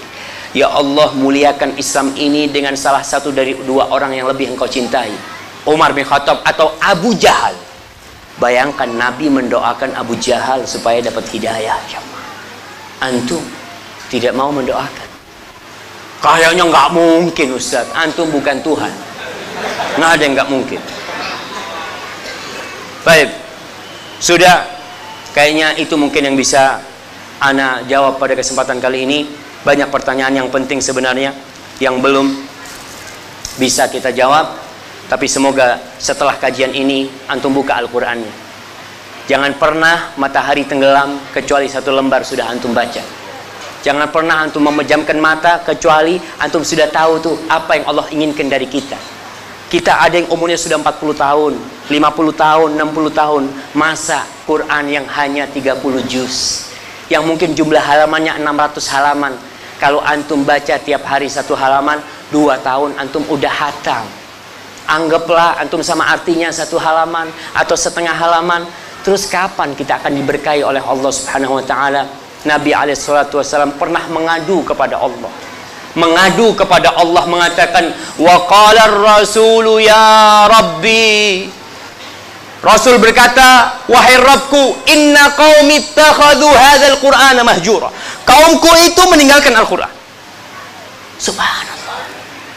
Ya Allah, muliakan Islam ini dengan salah satu dari dua orang yang lebih engkau cintai, Umar bin Khattab atau Abu Jahal. Bayangkan Nabi mendoakan Abu Jahal supaya dapat hidayah. Antum tidak mau mendoakan. Kayaknya nggak mungkin Ustaz, antum bukan Tuhan. Nggak ada yang nggak mungkin. Baik, sudah, kayaknya itu mungkin yang bisa ana jawab pada kesempatan kali ini. Banyak pertanyaan yang penting sebenarnya yang belum bisa kita jawab, tapi semoga setelah kajian ini antum buka Al-Qur'annya. Jangan pernah matahari tenggelam kecuali satu lembar sudah antum baca. Jangan pernah antum memejamkan mata kecuali antum sudah tahu tuh apa yang Allah inginkan dari kita. Kita ada yang umurnya sudah 40 tahun, 50 tahun, 60 tahun, masa Quran yang hanya 30 juz, yang mungkin jumlah halamannya 600 halaman. Kalau antum baca tiap hari satu halaman, 2 tahun antum udah hatam. Anggaplah antum sama artinya satu halaman atau setengah halaman. Terus kapan kita akan diberkahi oleh Allah Subhanahu wa taala? Nabi SAW pernah mengadu kepada Allah. Mengadu kepada Allah mengatakan, wa qala ar-rasulu ya rabbi. Rasul berkata, wahai Rabbku, inna qaumi ittakhadhu hadzal qur'ana mahjura. Kaumku itu meninggalkan Al-Qur'an. Subhanallah.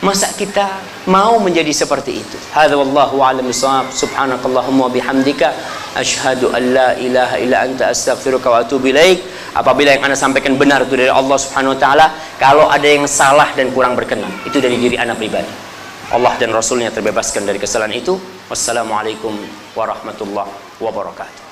Masa kita mau menjadi seperti itu? Hadza wallahu a'lam bissawab. Subhanakallahumma wa bihamdika asyhadu an la ilaha illa anta astaghfiruka wa atubu ilaik. Apabila yang Anda sampaikan benar itu dari Allah Subhanahu wa taala, kalau ada yang salah dan kurang berkenan, itu dari diri Anda pribadi. Allah dan Rasulnya terbebaskan dari kesalahan itu. Wassalamualaikum warahmatullahi wabarakatuh.